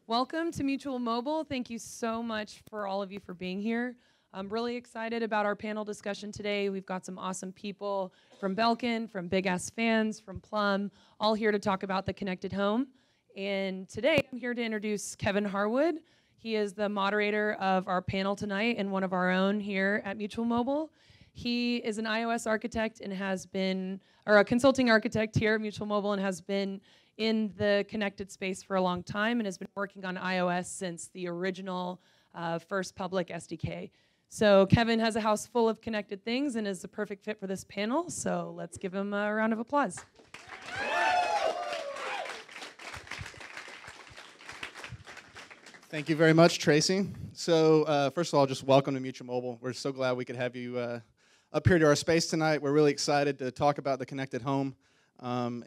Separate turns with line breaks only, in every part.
Welcome to Mutual Mobile. Thank you so much for all of you for being here. I'm really excited about our panel discussion today. We've got some awesome people from Belkin, from Big Ass Fans, from Plum, all here to talk about the connected home. And today I'm here to introduce Kevin Harwood. He is the moderator of our panel tonight and one of our own here at Mutual Mobile. He is an iOS architect and has been, or a consulting architect here at Mutual Mobile, and has been in the connected space for a long time and has been working on iOS since the original first public SDK. So Kevin has a house full of connected things and is the perfect fit for this panel. So let's give him a round of applause.
Thank you very much, Tracy. So first of all, just welcome to Mutual Mobile. We're so glad we could have you up here to our space tonight. We're really excited to talk about the connected home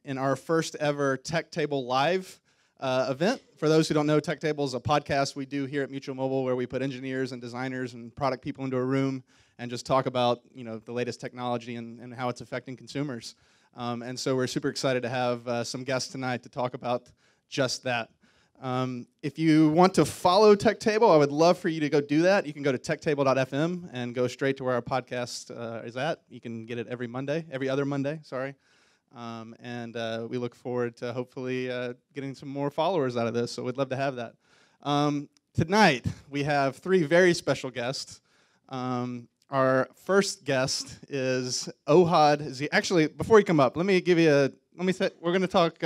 in our first ever Tech Table Live event. For those who don't know, Tech Table is a podcast we do here at Mutual Mobile where we put engineers and designers and product people into a room and just talk about the latest technology and how it's affecting consumers. And so we're super excited to have some guests tonight to talk about just that. If you want to follow Tech Table, I would love for you to go do that. You can go to techtable.fm and go straight to where our podcast is at. You can get it every other Monday, sorry. And we look forward to hopefully getting some more followers out of this, so we'd love to have that. Tonight, we have three very special guests. Our first guest is Ohad Zeira. Actually, before you come up, we're going to talk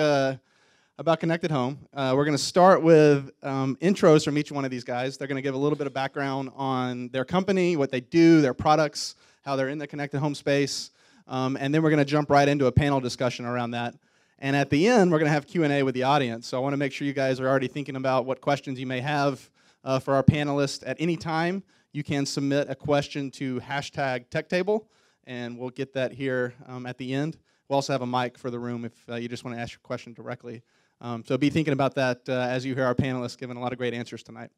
about Connected Home. We're going to start with intros from each one of these guys. They're going to give a little bit of background on their company, what they do, their products, how they're in the Connected Home space. And then we're going to jump right into a panel discussion around that. And at the end, we're going to have Q&A with the audience. So I want to make sure you guys are already thinking about what questions you may have for our panelists. At any time, you can submit a question to #TechTable, and we'll get that here at the end. We'll also have a mic for the room if you just want to ask your question directly. So be thinking about that as you hear our panelists giving a lot of great answers tonight.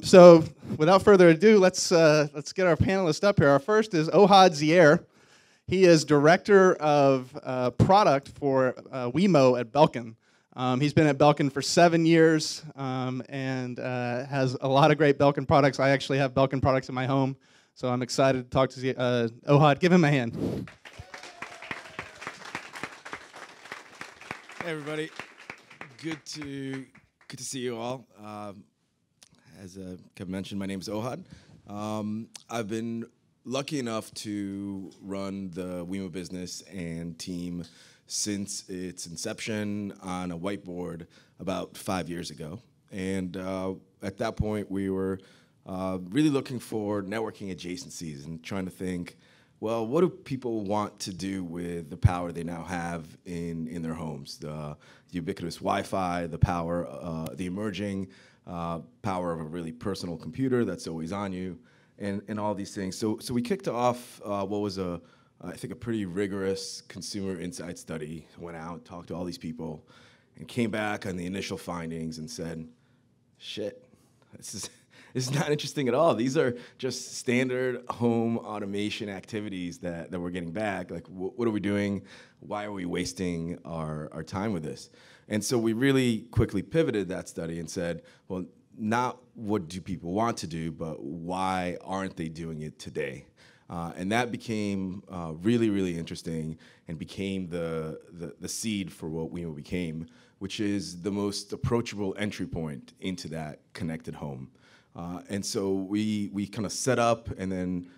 So without further ado, let's get our panelists up here. Our first is Ohad Zeira. He is director of product for WeMo at Belkin. He's been at Belkin for 7 years and has a lot of great Belkin products. I actually have Belkin products in my home, so I'm excited to talk to Ohad. Give him a hand.
Hey everybody, good to see you all. As Kevin mentioned, my name is Ohad. I've been lucky enough to run the WeMo business and team since its inception on a whiteboard about 5 years ago. And at that point, we were really looking for networking adjacencies and trying to think, well, what do people want to do with the power they now have in their homes? The ubiquitous Wi-Fi, the power, the emerging power of a really personal computer that's always on you, and all these things. So we kicked off what was I think a pretty rigorous consumer insight study. Went out, talked to all these people, and came back on the initial findings and said, shit, this is not interesting at all. These are just standard home automation activities that we're getting back. Like, what are we doing? Why are we wasting our time with this? And so we really quickly pivoted that study and said, well, not what do people want to do, but why aren't they doing it today? And that became really, really interesting and became the seed for what WeMo became, which is the most approachable entry point into that connected home. And so we kind of set up and then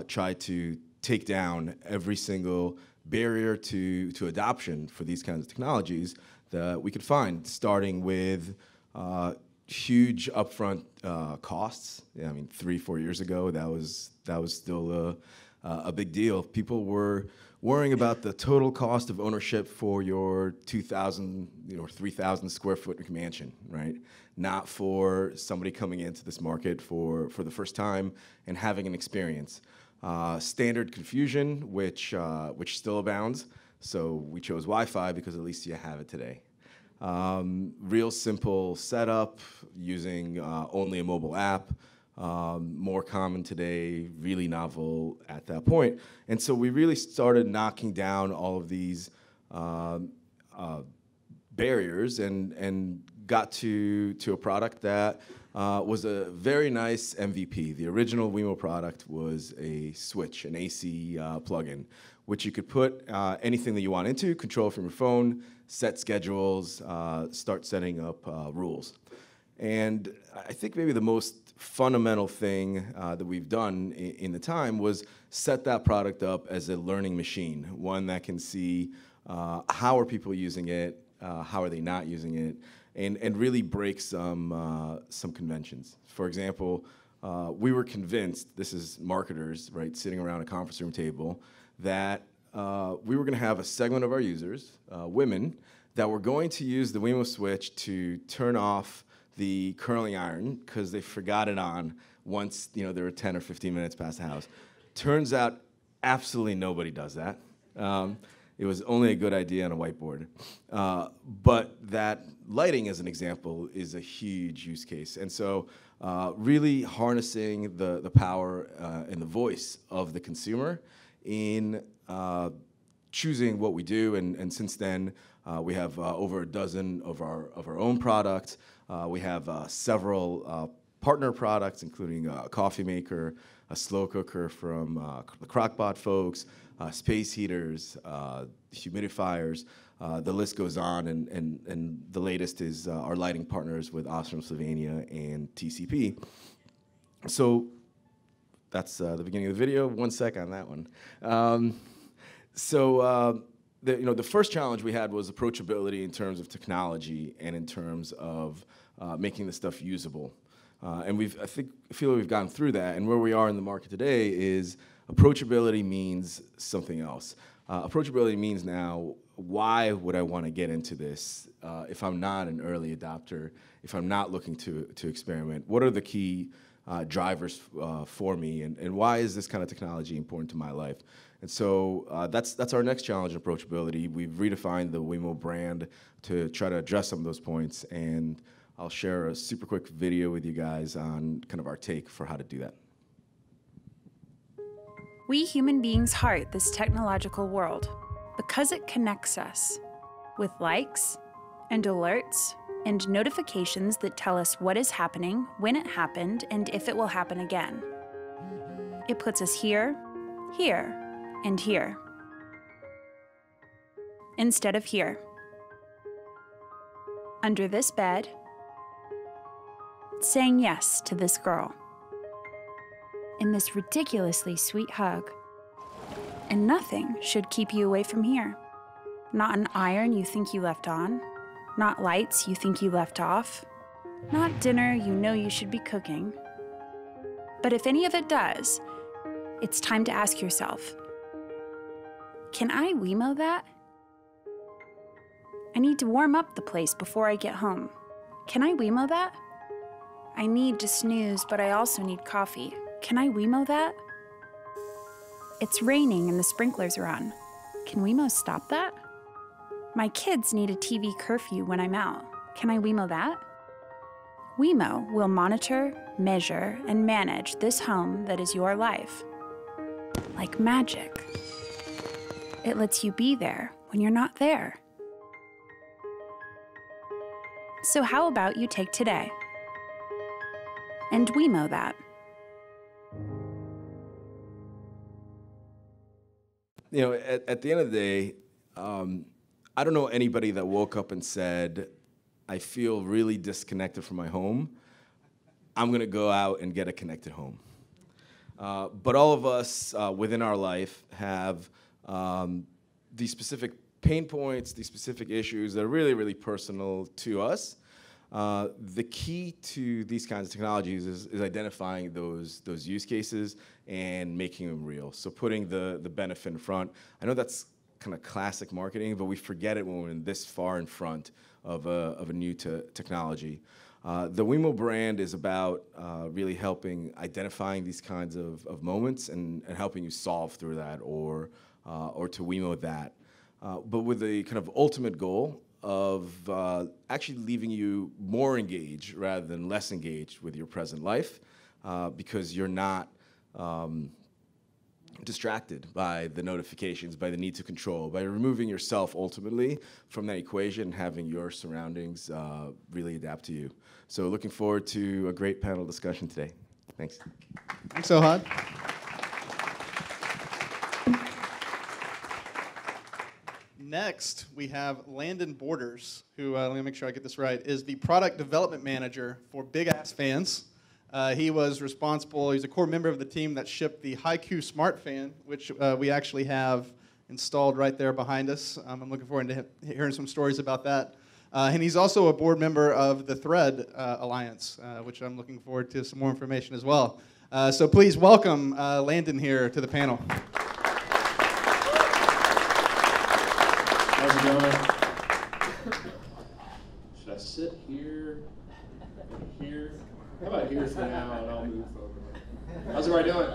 tried to take down every single barrier to adoption for these kinds of technologies that we could find, starting with huge upfront costs. Yeah, I mean, 3-4 years ago, that was still a big deal. People were worrying about the total cost of ownership for your 2,000 or 3,000 square foot mansion, right? Not for somebody coming into this market for the first time and having an experience. Standard confusion, which still abounds. So we chose Wi-Fi because at least you have it today. Real simple setup using only a mobile app. More common today, really novel at that point. And so we really started knocking down all of these barriers and got to a product that was a very nice MVP. The original WeMo product was a switch, an AC plugin, which you could put anything that you want into, control from your phone, set schedules, start setting up rules. And I think maybe the most fundamental thing that we've done in the time was set that product up as a learning machine, one that can see how are people using it, how are they not using it, and really break some conventions. For example, we were convinced, this is marketers, right, sitting around a conference room table, that we were going to have a segment of our users, women, that were going to use the WeMo switch to turn off the curling iron because they forgot it on once they were 10 or 15 minutes past the house. Turns out absolutely nobody does that. It was only a good idea on a whiteboard. But that lighting, as an example, is a huge use case. And so really harnessing the power and the voice of the consumer in choosing what we do. And since then, we have over a dozen of our own products. We have several partner products, including a coffee maker, a slow cooker from the Crock-Pot folks, space heaters, humidifiers. The list goes on, and the latest is our lighting partners with Ostrom Slovenia and TCP. So that's the beginning of the video. 1 sec on that one. The first challenge we had was approachability in terms of technology and in terms of making the stuff usable. And I feel like we've gotten through that. And where we are in the market today is approachability means something else. Approachability means now, why would I want to get into this if I'm not an early adopter, if I'm not looking to experiment? What are the key drivers for me, and why is this kind of technology important to my life? And so that's our next challenge in approachability. We've redefined the WeMo brand to try to address some of those points, and I'll share a super quick video with you guys on kind of our take for how to do that.
We human beings heart this technological world because it connects us with likes and alerts and notifications that tell us what is happening, when it happened, and if it will happen again. It puts us here, here, and here, instead of here. Under this bed, saying yes to this girl, in this ridiculously sweet hug. And nothing should keep you away from here. Not an iron you think you left on, not lights you think you left off, not dinner you know you should be cooking. But if any of it does, it's time to ask yourself, can I WeMo that? I need to warm up the place before I get home. Can I WeMo that? I need to snooze, but I also need coffee. Can I WeMo that? It's raining and the sprinklers are on. Can WeMo stop that? My kids need a TV curfew when I'm out. Can I WeMo that? WeMo will monitor, measure, and manage this home that is your life. Like magic. It lets you be there when you're not there. So how about you take today and WeMo that?
At the end of the day, I don't know anybody that woke up and said, I feel really disconnected from my home. I'm going to go out and get a connected home. But all of us within our life have these specific pain points, these specific issues that are really, really personal to us. The key to these kinds of technologies is identifying those use cases and making them real. So putting the benefit in front. I know that's kind of classic marketing, but we forget it when we're this far in front of a new technology. The WeMo brand is about really helping identifying these kinds of moments and helping you solve through that or to WeMo that. But with the kind of ultimate goal of actually leaving you more engaged rather than less engaged with your present life, because you're not distracted by the notifications, by the need to control, by removing yourself ultimately from that equation and having your surroundings really adapt to you. So looking forward to a great panel discussion today. Thanks.
Thanks, Ohad. Next, we have Landon Borders, who, let me make sure I get this right, is the product development manager for Big Ass Fans. He was responsible, he's a core member of the team that shipped the Haiku Smart Fan, which we actually have installed right there behind us. I'm looking forward to hearing some stories about that. And he's also a board member of the Thread Alliance, which I'm looking forward to some more information as well. So please welcome Landon here to the panel.
How's it going? Should I sit here? Here? How about here for now, and I'll move over. How's everybody doing?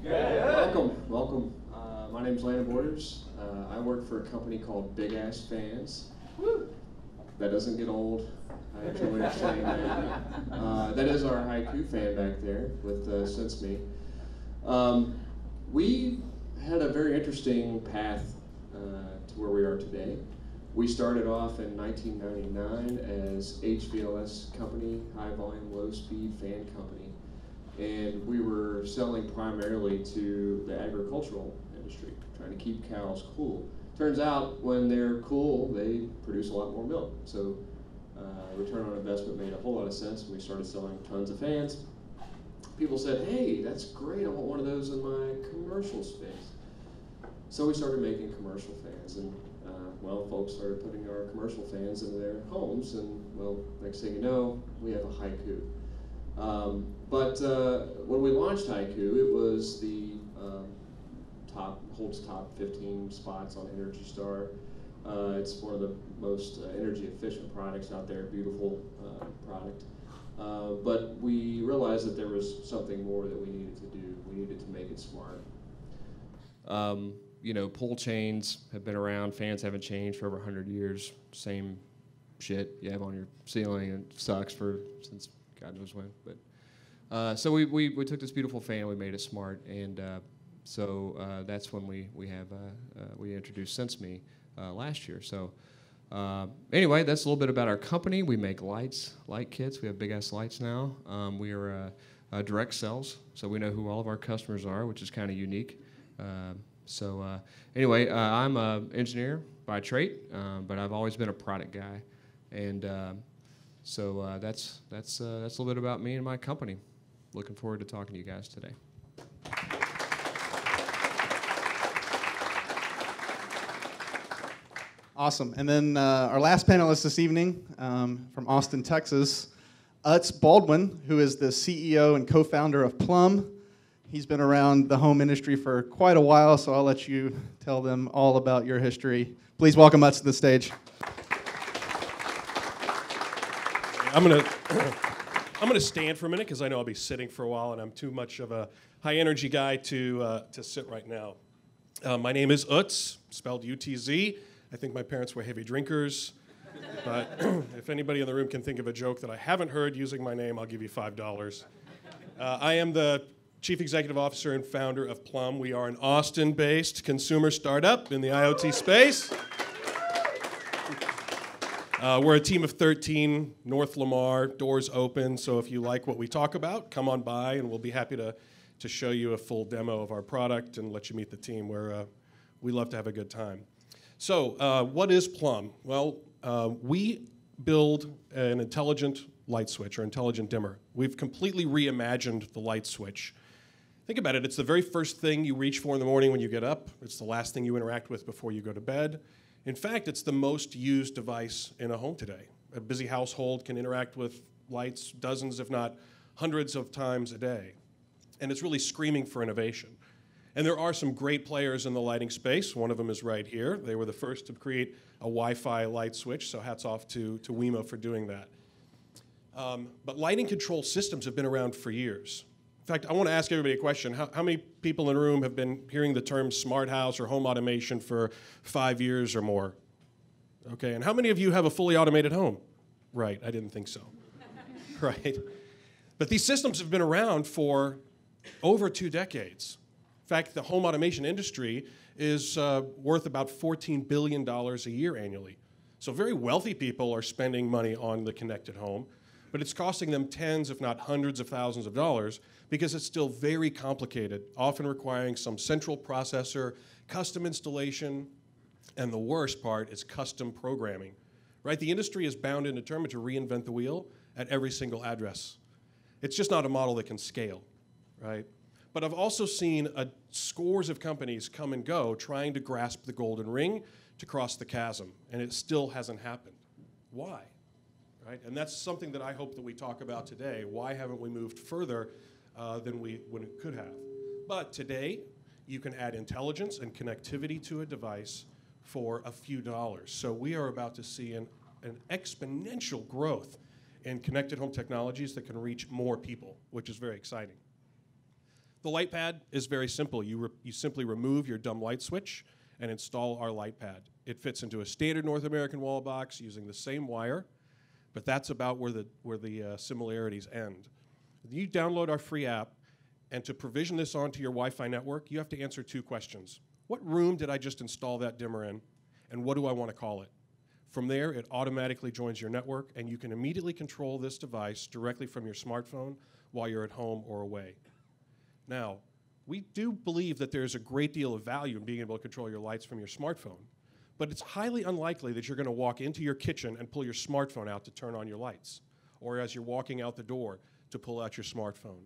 Good. Welcome. My name's Landon Borders. I work for a company called Big Ass Fans. That doesn't get old. I enjoy saying that. That is our Haiku fan back there with Sense Me. We had a very interesting path to where we are today. We started off in 1999 as HVLS company, high volume, low speed fan company. And we were selling primarily to the agricultural industry, trying to keep cows cool. Turns out when they're cool, they produce a lot more milk. So return on investment made a whole lot of sense when we started selling tons of fans. People said, hey, that's great, I want one of those in my commercial space. So we started making commercial fans, and well, folks started putting our commercial fans into their homes, and well, next thing you know, we have a Haiku. But when we launched Haiku, it was the holds top 15 spots on Energy Star. It's one of the most energy efficient products out there, beautiful product. But we realized that there was something more that we needed to do. We needed to make it smart.
You know, pole chains have been around. Fans haven't changed for over 100 years. Same shit you have on your ceiling, and it sucks since God knows when. But so we took this beautiful fan, we made it smart, and so that's when we introduced Sense Me last year. So anyway, that's a little bit about our company. We make light kits. We have big ass lights now. We are direct sales, so we know who all of our customers are, which is kind of unique. Anyway, I'm an engineer by trade, but I've always been a product guy, and so that's a little bit about me and my company. Looking forward to talking to you guys today.
Awesome. And then our last panelist this evening from Austin, Texas, Utz Baldwin, who is the CEO and co-founder of Plum. He's been around the home industry for quite a while, so I'll let you tell them all about your history. Please welcome Utz to the stage.
I'm gonna stand for a minute because I know I'll be sitting for a while, and I'm too much of a high energy guy to sit right now. My name is Utz, spelled U-T-Z. I think my parents were heavy drinkers, but if anybody in the room can think of a joke that I haven't heard using my name, I'll give you $5. I am the Chief Executive Officer and founder of Plum. We are an Austin-based consumer startup in the IoT space. We're a team of 13, North Lamar, doors open, so if you like what we talk about, come on by and we'll be happy to show you a full demo of our product and let you meet the team. We love to have a good time. So what is Plum? Well, we build an intelligent light switch or intelligent dimmer. We've completely reimagined the light switch. Think about it, it's the very first thing you reach for in the morning when you get up. It's the last thing you interact with before you go to bed. In fact, it's the most used device in a home today. A busy household can interact with lights dozens, if not hundreds of times a day. And it's really screaming for innovation. And there are some great players in the lighting space. One of them is right here. They were the first to create a Wi-Fi light switch, so hats off to WeMo for doing that. But lighting control systems have been around for years. In fact, I want to ask everybody a question. How many people in the room have been hearing the term smart house or home automation for 5 years or more? Okay, and how many of you have a fully automated home? Right, I didn't think so. Right. But these systems have been around for over 2 decades. In fact, the home automation industry is worth about $14 billion a year annually. So very wealthy people are spending money on the connected home, but it's costing them tens, if not hundreds of thousands of dollars because it's still very complicated, often requiring some central processor, custom installation, and the worst part is custom programming. Right? The industry is bound and determined to reinvent the wheel at every single address. It's just not a model that can scale, right? But I've also seen scores of companies come and go trying to grasp the golden ring to cross the chasm, and it still hasn't happened. Why? Right? And that's something that I hope that we talk about today. Why haven't we moved further than we could have? But today, you can add intelligence and connectivity to a device for a few dollars. So we are about to see an exponential growth in connected home technologies that can reach more people, which is very exciting. The light pad is very simple. You simply remove your dumb light switch and install our light pad. It fits into a standard North American wall box using the same wire, but that's about where the similarities end. You download our free app, and to provision this onto your Wi-Fi network, you have to answer two questions. What room did I just install that dimmer in, and what do I want to call it? From there, it automatically joins your network, and you can immediately control this device directly from your smartphone while you're at home or away. Now, we do believe that there's a great deal of value in being able to control your lights from your smartphone, but it's highly unlikely that you're going to walk into your kitchen and pull your smartphone out to turn on your lights, or as you're walking out the door to pull out your smartphone.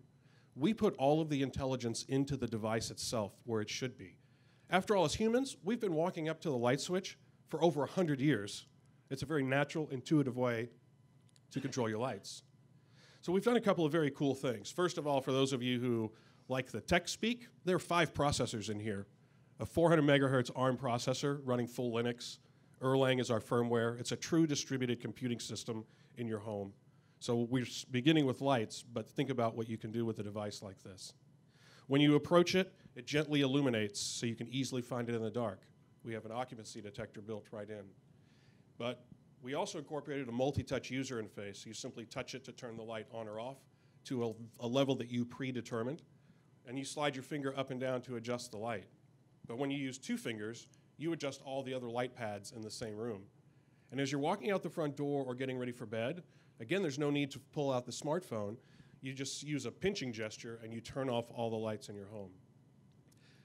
We put all of the intelligence into the device itself where it should be. After all, as humans, we've been walking up to the light switch for over 100 years. It's a very natural, intuitive way to control your lights. So we've done a couple of very cool things. First of all, for those of you who like the tech speak, there are 5 processors in here. A 400 megahertz ARM processor running full Linux. Erlang is our firmware. It's a true distributed computing system in your home. So we're beginning with lights, but think about what you can do with a device like this. When you approach it, it gently illuminates so you can easily find it in the dark. We have an occupancy detector built right in. But we also incorporated a multi-touch user interface. You simply touch it to turn the light on or off to a level that you predetermined, and you slide your finger up and down to adjust the light. But when you use 2 fingers, you adjust all the other light pads in the same room. And as you're walking out the front door or getting ready for bed, again, there's no need to pull out the smartphone. You just use a pinching gesture and you turn off all the lights in your home.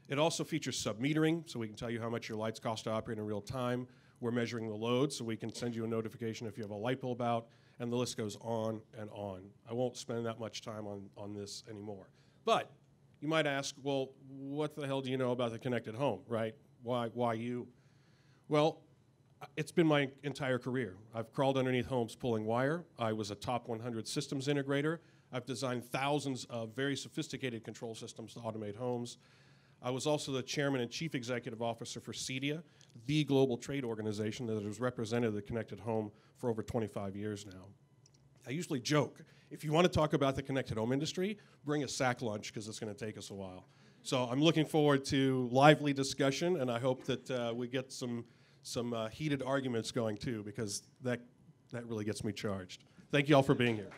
It also features sub-metering, so we can tell you how much your lights cost to operate in real time. We're measuring the load, so we can send you a notification if you have a light bulb out, and the list goes on and on. I won't spend that much time on this anymore. But you might ask, well, what the hell do you know about the connected home, right? Why you? Well, it's been my entire career. I've crawled underneath homes pulling wire. I was a top 100 systems integrator. I've designed thousands of very sophisticated control systems to automate homes. I was also the chairman and chief executive officer for CEDIA, the global trade organization that has represented the connected home for over 25 years now. I usually joke, if you want to talk about the connected home industry, bring a sack lunch because it's going to take us a while. So I'm looking forward to lively discussion, and I hope that we get some heated arguments going too, because that really gets me charged. Thank you all for being here.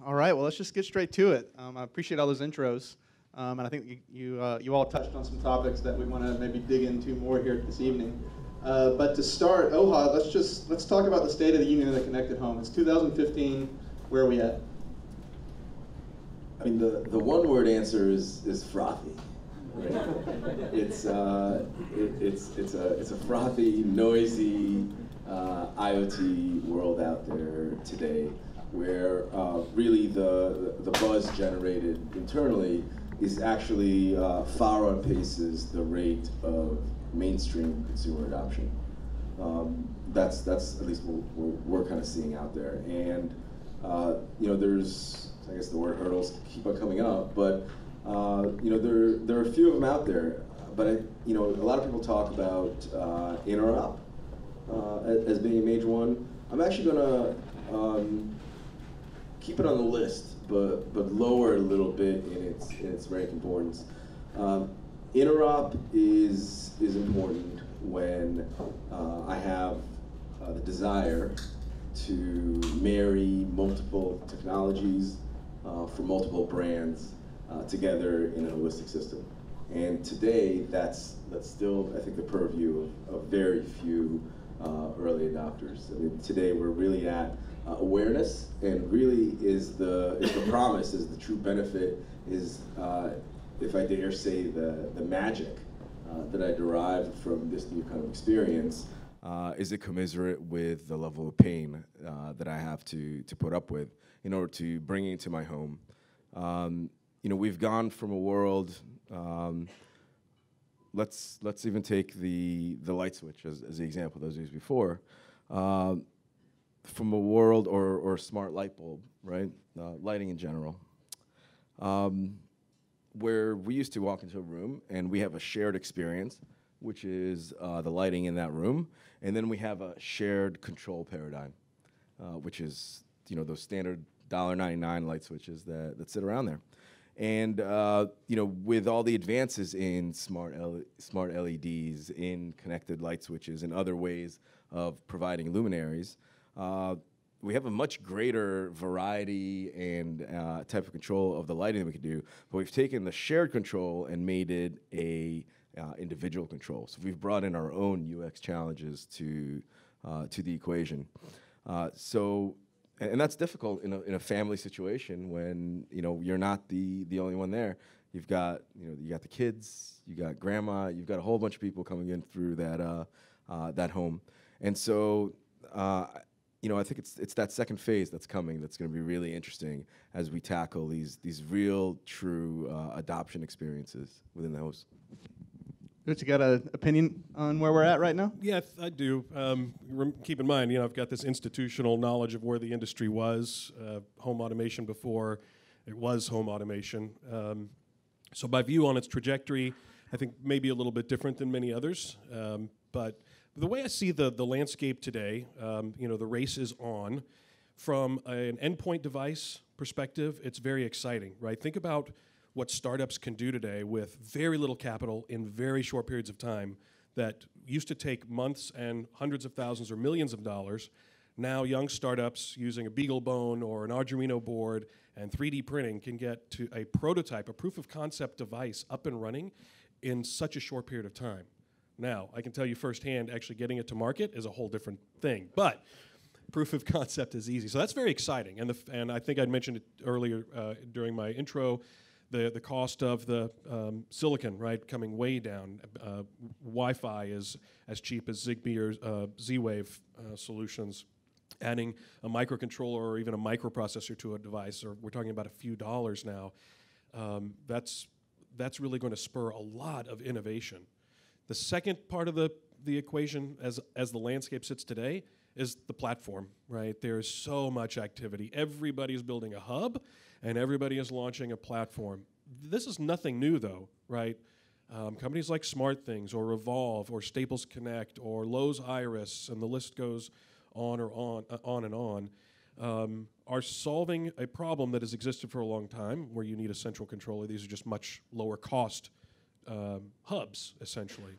All right, well, let's just get straight to it. I appreciate all those intros, and I think you all touched on some topics that we want to maybe dig into more here this evening. But to start, Ohad, let's talk about the state of the union of the connected home. It's 2015. Where are we at?
I mean, the one-word answer is frothy. Right? It's a frothy, noisy IoT world out there today, where really the buzz generated internally is actually far outpaces the rate of mainstream consumer adoption. That's at least what we're kind of seeing out there, and there's, I guess the word hurdles keep on coming up, but there are a few of them out there. But a lot of people talk about interop as being a major one. I'm actually going to keep it on the list, but lower it a little bit in its rank importance. Interop is important when I have the desire to marry multiple technologies from multiple brands together in a holistic system. And today, that's still, I think, the purview of very few early adopters. I mean, today we're really at awareness, and really is the promise, is the true benefit, is, if I dare say, the magic that I derived from this new kind of experience.
Is it commensurate with the level of pain that I have to put up with in order to bring it into my home? You know, we've gone from a world. Let's even take the light switch as the example that was used before. From a world or smart light bulb, right? Lighting in general. Where we used to walk into a room and we have a shared experience, which is the lighting in that room, and then we have a shared control paradigm, which is, you know, those standard $1.99 light switches that sit around there. And you know, with all the advances in smart LEDs, in connected light switches, and other ways of providing luminaries, we have a much greater variety and type of control of the lighting that we can do. But we've taken the shared control and made it a individual control. So we've brought in our own UX challenges to the equation. And that's difficult in a family situation when, you know, you're not the only one there. You've got, you know, you got the kids, you got grandma, you've got a whole bunch of people coming in through that home. And so, you know, I think it's that second phase that's coming that's going to be really interesting as we tackle these real, true adoption experiences within the house.
Utz, you got an opinion on where we're at right now?
Yeah, I do. Keep in mind, you know, I've got this institutional knowledge of where the industry was, home automation before it was home automation. So my view on its trajectory, I think maybe a little bit different than many others. But the way I see the landscape today, you know, the race is on. From an endpoint device perspective, it's very exciting, right? Think about what startups can do today with very little capital in very short periods of time that used to take months and hundreds of thousands or millions of dollars. Now young startups using a BeagleBone or an Arduino board and 3D printing can get to a prototype, a proof of concept device up and running in such a short period of time. Now, I can tell you firsthand, actually getting it to market is a whole different thing, but proof of concept is easy. So that's very exciting, and I think I'd mentioned it earlier during my intro. The cost of the silicon, right, coming way down. Wi-Fi is as cheap as Zigbee or Z-Wave solutions. Adding a microcontroller or even a microprocessor to a device, or we're talking about a few dollars now, that's really going to spur a lot of innovation. The second part of the equation, as the landscape sits today, is the platform, right? There's so much activity. Everybody's building a hub, and everybody is launching a platform. This is nothing new, though, right? Companies like SmartThings or Revolve or Staples Connect or Lowe's Iris, and the list goes on and on, are solving a problem that has existed for a long time, where you need a central controller. These are just much lower cost hubs, essentially.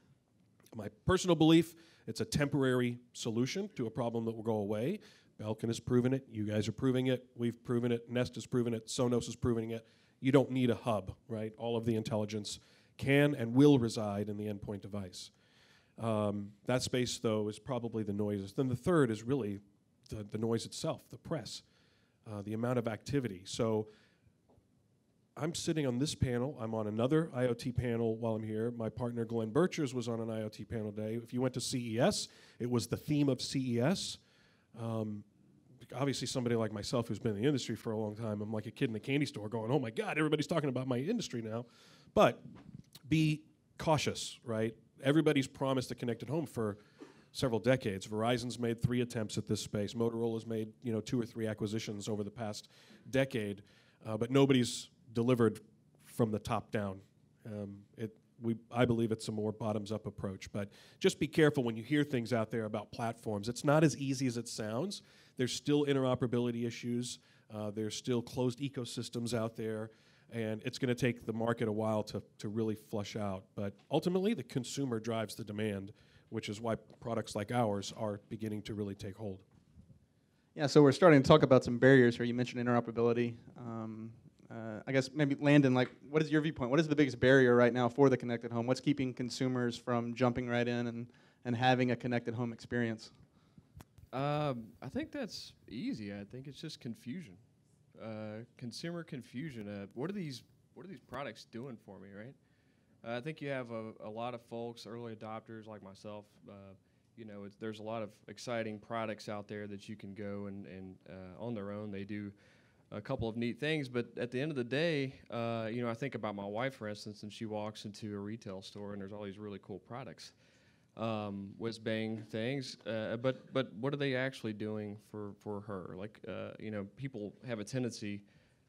My personal belief, it's a temporary solution to a problem that will go away. Belkin has proven it. You guys are proving it. We've proven it. Nest has proven it. Sonos is proving it. You don't need a hub, right? All of the intelligence can and will reside in the endpoint device. That space, though, is probably the noise. Then the third is really the noise itself, the press, the amount of activity. So I'm sitting on this panel. I'm on another IoT panel while I'm here. My partner, Glenn Birchers, was on an IoT panel today. If you went to CES, it was the theme of CES. Obviously, somebody like myself who's been in the industry for a long time, I'm like a kid in a candy store going, oh my God, everybody's talking about my industry now. But be cautious, right? Everybody's promised a connected home for several decades. Verizon's made 3 attempts at this space. Motorola's made 2 or 3 acquisitions over the past decade, but nobody's delivered from the top down. I believe it's a more bottoms-up approach, but just be careful when you hear things out there about platforms. It's not as easy as it sounds. There's still interoperability issues. There's still closed ecosystems out there, and it's going to take the market a while to really flush out. But ultimately, the consumer drives the demand, which is why products like ours are beginning to really take hold.
Yeah, so we're starting to talk about some barriers here. You mentioned interoperability. I guess maybe Landon, like, what is your viewpoint? What is the biggest barrier right now for the connected home? What's keeping consumers from jumping right in and having a connected home experience?
I think that's easy. I think it's just confusion, consumer confusion. What are these products doing for me, right? I think you have a lot of folks, early adopters like myself. There's a lot of exciting products out there that you can go and on their own. They do a couple of neat things, but at the end of the day, I think about my wife, for instance, and she walks into a retail store and there's all these really cool products, whiz bang things. But what are they actually doing for her? Like, people have a tendency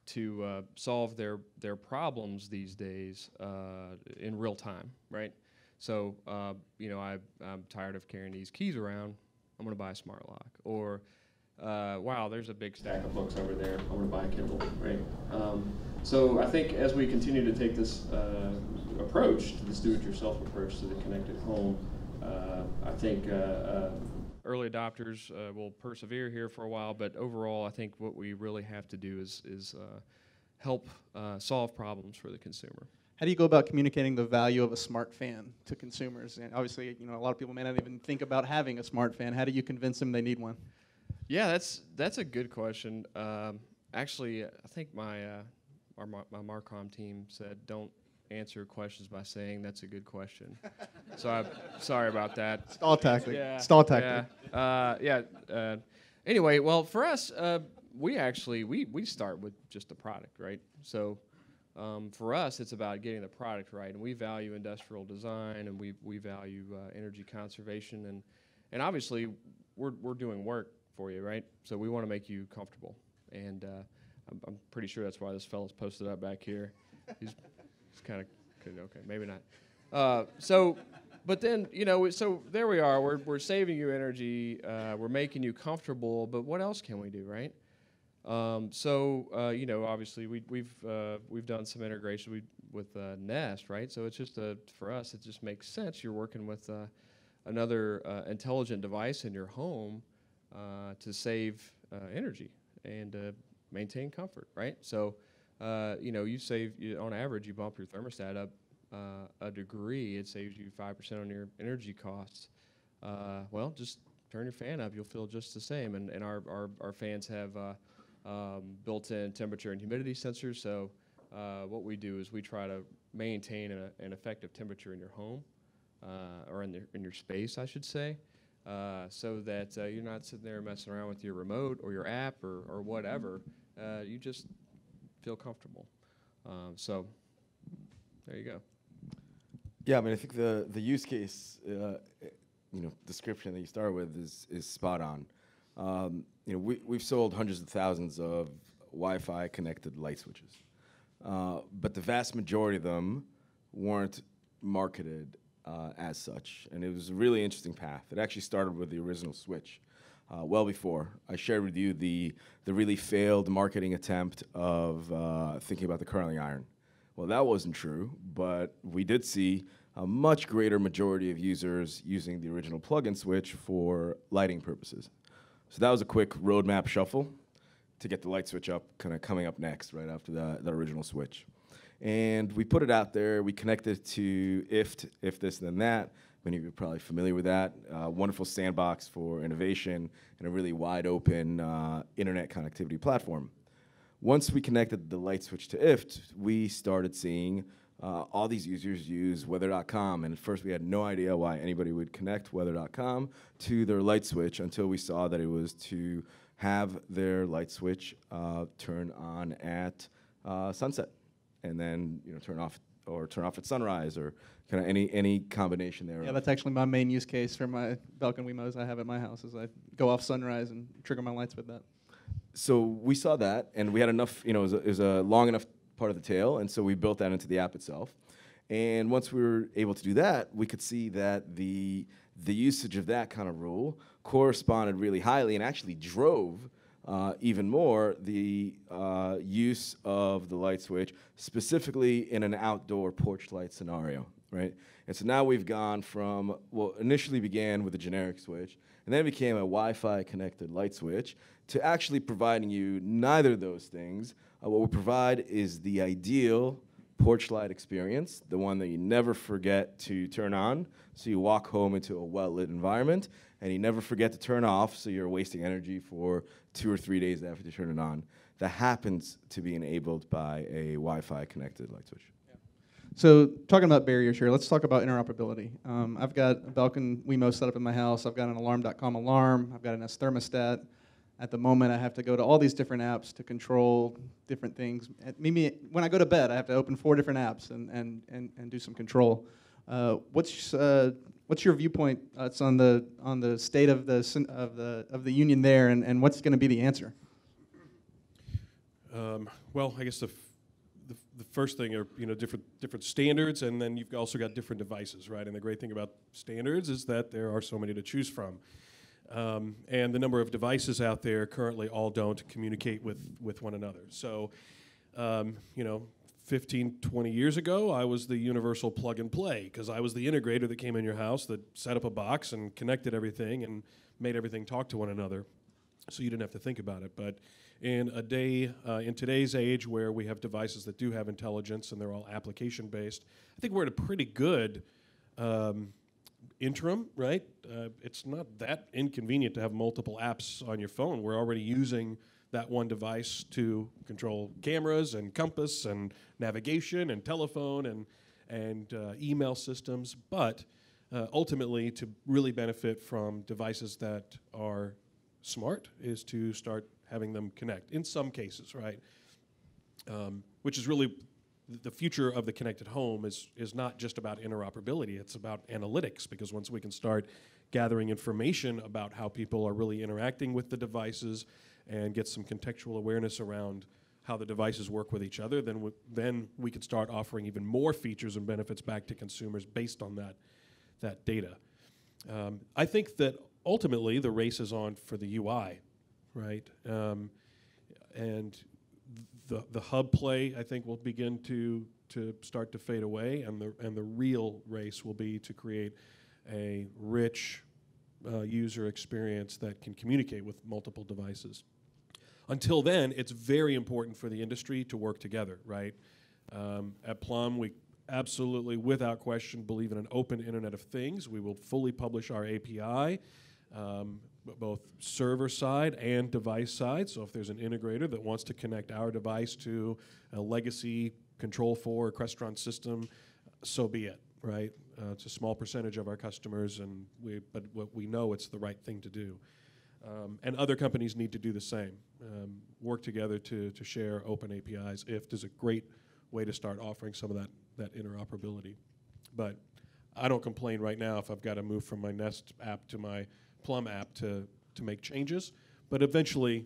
to solve their problems these days in real time, right? So, I'm tired of carrying these keys around. I'm going to buy a smart lock. Or, wow, there's a big stack of books over there. I'm going to buy a Kindle, right? So I think as we continue to take this approach, to this do-it-yourself approach to the connected home, I think early adopters will persevere here for a while. But overall, I think what we really have to do is help solve problems for the consumer.
How do you go about communicating the value of a smart fan to consumers? And obviously, a lot of people may not even think about having a smart fan. How do you convince them they need one?
Yeah, that's a good question. Actually, I think my Marcom team said don't answer questions by saying that's a good question. So I'm sorry about that.
Stall tactic.
Yeah.
Stall tactic.
Yeah. Anyway, well, for us, we start with just the product, right? So. For us, it's about getting the product right, and we value industrial design, and we value energy conservation, and obviously we're doing work for you, right? So we want to make you comfortable, and I'm pretty sure that's why this fellow's posted up back here. He's kind of okay, maybe not. But then so there we are. We're saving you energy. We're making you comfortable. But what else can we do, right? Obviously we've done some integration with Nest, right? So it's just for us, it just makes sense. You're working with another intelligent device in your home to save energy and maintain comfort, right? So you save on average, you bump your thermostat up a degree, it saves you 5% on your energy costs. Well, just turn your fan up, you'll feel just the same. And our fans have built-in temperature and humidity sensors. So what we do is we try to maintain an effective temperature in your home, or in your space, I should say, so that you're not sitting there messing around with your remote or your app or whatever. You just feel comfortable. So there you go.
Yeah, I mean, I think the use case, description that you start with is spot on. We've sold hundreds of thousands of Wi-Fi connected light switches, but the vast majority of them weren't marketed as such, and it was a really interesting path. It actually started with the original switch, well before I shared with you the really failed marketing attempt of thinking about the curling iron. Well, that wasn't true, but we did see a much greater majority of users using the original plug-in switch for lighting purposes. So that was a quick roadmap shuffle to get the light switch up, kind of coming up next, right after that original switch. And we put it out there. We connected to If This, Then That. Many of you are probably familiar with that. Wonderful sandbox for innovation and a really wide open internet connectivity platform. Once we connected the light switch to IFT, we started seeing all these users use weather.com, and at first we had no idea why anybody would connect weather.com to their light switch until we saw that it was to have their light switch turn on at sunset, and then turn off at sunrise, or kind of any combination there.
Yeah, that's actually my main use case for my Belkin WeMos I have at my house, is I go off sunrise and trigger my lights with that.
So we saw that, and we had enough, it was a long enough part of the tail, and so we built that into the app itself. And once we were able to do that, we could see that the usage of that kind of rule corresponded really highly and actually drove even more the use of the light switch, specifically in an outdoor porch light scenario. right? And so now we've gone from, well, initially began with a generic switch, and then became a Wi-Fi connected light switch, to actually providing you neither of those things. What we provide is the ideal porch light experience, the one that you never forget to turn on, so you walk home into a well-lit environment, and you never forget to turn off, so you're wasting energy for 2 or 3 days after you turn it on. That happens to be enabled by a Wi-Fi connected light switch.
So talking about barriers here, let's talk about interoperability. I've got a Belkin WeMo set up in my house. I've got an alarm.com alarm. I've got an Nest thermostat. At the moment, I have to go to all these different apps to control different things. Maybe when I go to bed, I have to open 4 different apps and do some control. What's your viewpoint? It's on the state of the union there, and what's going to be the answer?
Well, I guess the first thing are different standards, and then you've also got different devices, right? And the great thing about standards is that there are so many to choose from, and the number of devices out there currently all don't communicate with one another. So, 15, 20 years ago, I was the universal plug and play, because I was the integrator that came in your house that set up a box and connected everything and made everything talk to one another, so you didn't have to think about it. But in in today's age where we have devices that do have intelligence and they're all application based, I think we're at a pretty good interim, right? It's not that inconvenient to have multiple apps on your phone. We're already using that one device to control cameras and compass and navigation and telephone and email systems. But ultimately, to really benefit from devices that are smart is to start having them connect in some cases, right? Which is really the future of the connected home is not just about interoperability, it's about analytics, because once we can start gathering information about how people are really interacting with the devices and get some contextual awareness around how the devices work with each other, then we can start offering even more features and benefits back to consumers based on that data. I think that ultimately the race is on for the UI, right? And the hub play, I think, will begin to start to fade away, and the real race will be to create a rich user experience that can communicate with multiple devices. Until then, it's very important for the industry to work together, right? At Plum, we absolutely, without question, believe in an open Internet of Things. We will fully publish our API, both server side and device side. So if there's an integrator that wants to connect our device to a legacy Control4 or Crestron system, so be it, right? It's a small percentage of our customers, but what we know it's the right thing to do. And other companies need to do the same. Work together to share open APIs. IFT is a great way to start offering some of that interoperability. But I don't complain right now if I've got to move from my Nest app to my Plum app to make changes. But eventually,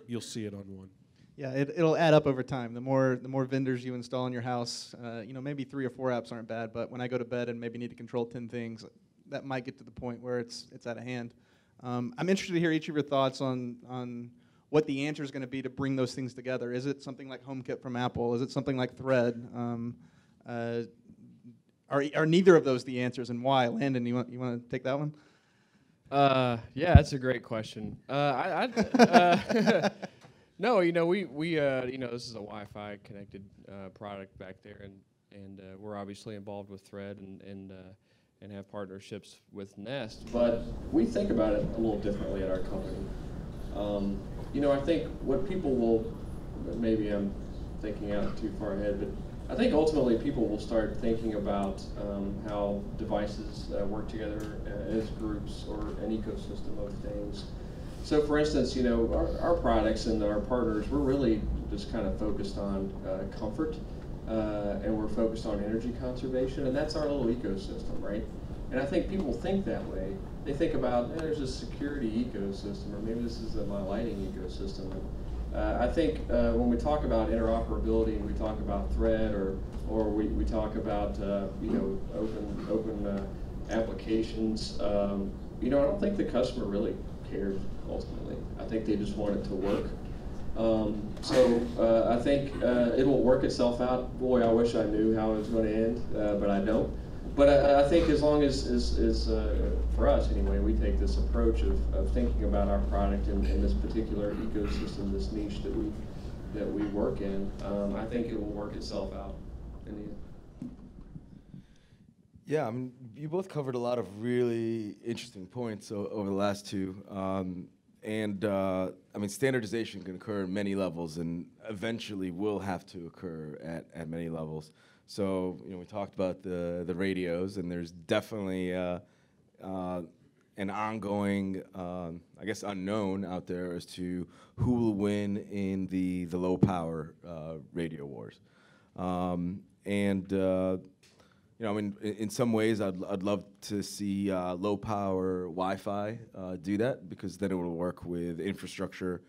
you'll see it on one.
Yeah, it'll add up over time. The more vendors you install in your house, maybe 3 or 4 apps aren't bad. But when I go to bed and maybe need to control 10 things, that might get to the point where it's out of hand. I'm interested to hear each of your thoughts on what the answer is going to be to bring those things together. Is it something like HomeKit from Apple? Is it something like Thread? Are neither of those the answers, and why? Landon, you want to take that one?
Yeah, that's a great question. No, we this is a Wi-Fi connected product back there, and we're obviously involved with Thread and have partnerships with Nest.
But we think about it a little differently at our company. I think what people will, maybe I'm thinking out too far ahead, but I think ultimately people will start thinking about how devices work together as groups or an ecosystem of things. So for instance, our products and our partners, we're really just kind of focused on comfort, and we're focused on energy conservation, and that's our little ecosystem, right? And I think people think that way. They think about, there's a security ecosystem, or maybe this is my lighting ecosystem. I think when we talk about interoperability and we talk about Thread, or we talk about open applications, I don't think the customer really cares ultimately. I think they just want it to work. I think it will work itself out. Boy, I wish I knew how it was going to end, but I don't. But I think as long as for us anyway, we take this approach of thinking about our product in this particular ecosystem, this niche that we work in, I think it will work itself out in the end.
Yeah, I mean, you both covered a lot of really interesting points over the last two. I mean, standardization can occur at many levels and eventually will have to occur at many levels. So, you know, we talked about the radios, and there's definitely an ongoing, I guess, unknown out there as to who will win in the low power radio wars. You know, I mean, in some ways, I'd love to see low power Wi-Fi do that, because then it will work with infrastructure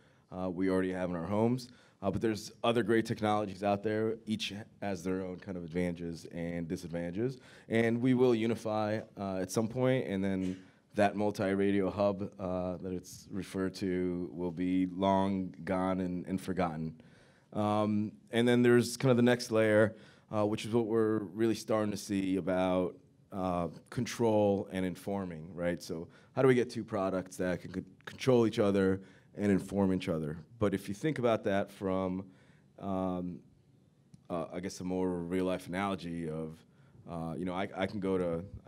we already have in our homes. But there's other great technologies out there. Each has their own kind of advantages and disadvantages. And we will unify at some point, and then that multi-radio hub that it's referred to will be long gone and forgotten. And then there's kind of the next layer, which is what we're really starting to see about control and informing, right? So how do we get two products that can control each other and inform each other? But if you think about that from, I guess, a more real-life analogy of, you know, I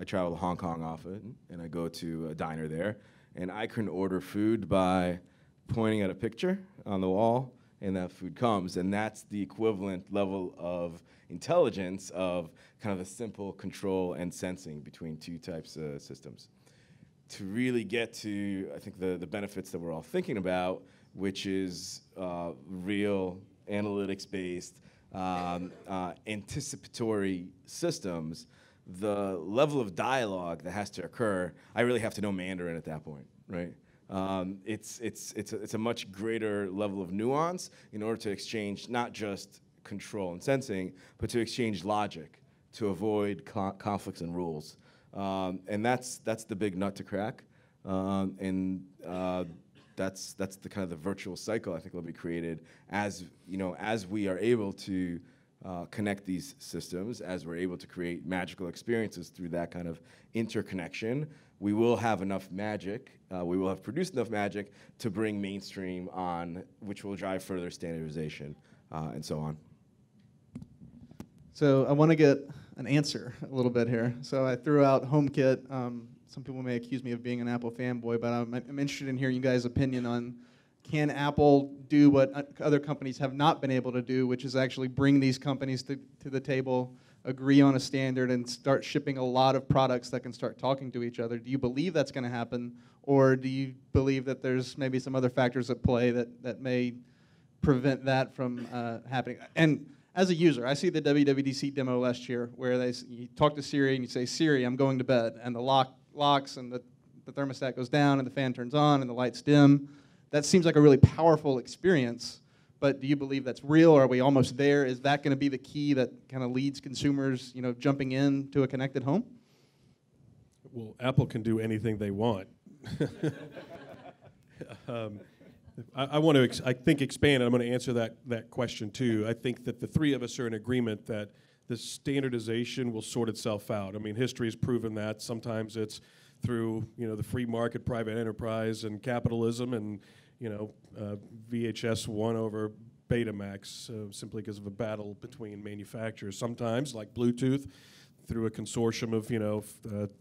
travel to Hong Kong often, and I go to a diner there, and I can order food by pointing at a picture on the wall, and that food comes, and that's the equivalent level of intelligence of kind of a simple control and sensing between two types of systems. To really get to, I think, the benefits that we're all thinking about, which is real analytics-based, anticipatory systems, the level of dialogue that has to occur, I really have to know Mandarin at that point, right? It's a much greater level of nuance in order to exchange not just control and sensing, but to exchange logic, to avoid conflicts and rules. And that's the big nut to crack. That's the kind of the virtual cycle I think will be created as, you know, as we are able to connect these systems, as we're able to create magical experiences through that kind of interconnection. We will have enough magic, we will have produced enough magic to bring mainstream on, which will drive further standardization and so on.
So I want to get an answer a little bit here. So I threw out HomeKit. Some people may accuse me of being an Apple fanboy, but I'm interested in hearing you guys' opinion on, can Apple do what other companies have not been able to do, which is actually bring these companies to the table, agree on a standard, and start shipping a lot of products that can start talking to each other? Do you believe that's going to happen, or do you believe that there's maybe some other factors at play that may prevent that from happening? And as a user, I see the WWDC demo last year where you talk to Siri and you say, Siri, I'm going to bed, and the locks and the thermostat goes down and the fan turns on and the lights dim. That seems like a really powerful experience, but do you believe that's real? Are we almost there? Is that going to be the key that kind of leads consumers, you know, jumping into a connected home?
Well, Apple can do anything they want. I want to, I think, expand, and I'm going to answer that question too. I think that the three of us are in agreement that the standardization will sort itself out. I mean, history has proven that. Sometimes it's through, you know, the free market, private enterprise, and capitalism, and, you know, VHS won over Betamax simply because of a battle between manufacturers. Sometimes, like Bluetooth, through a consortium of, you know,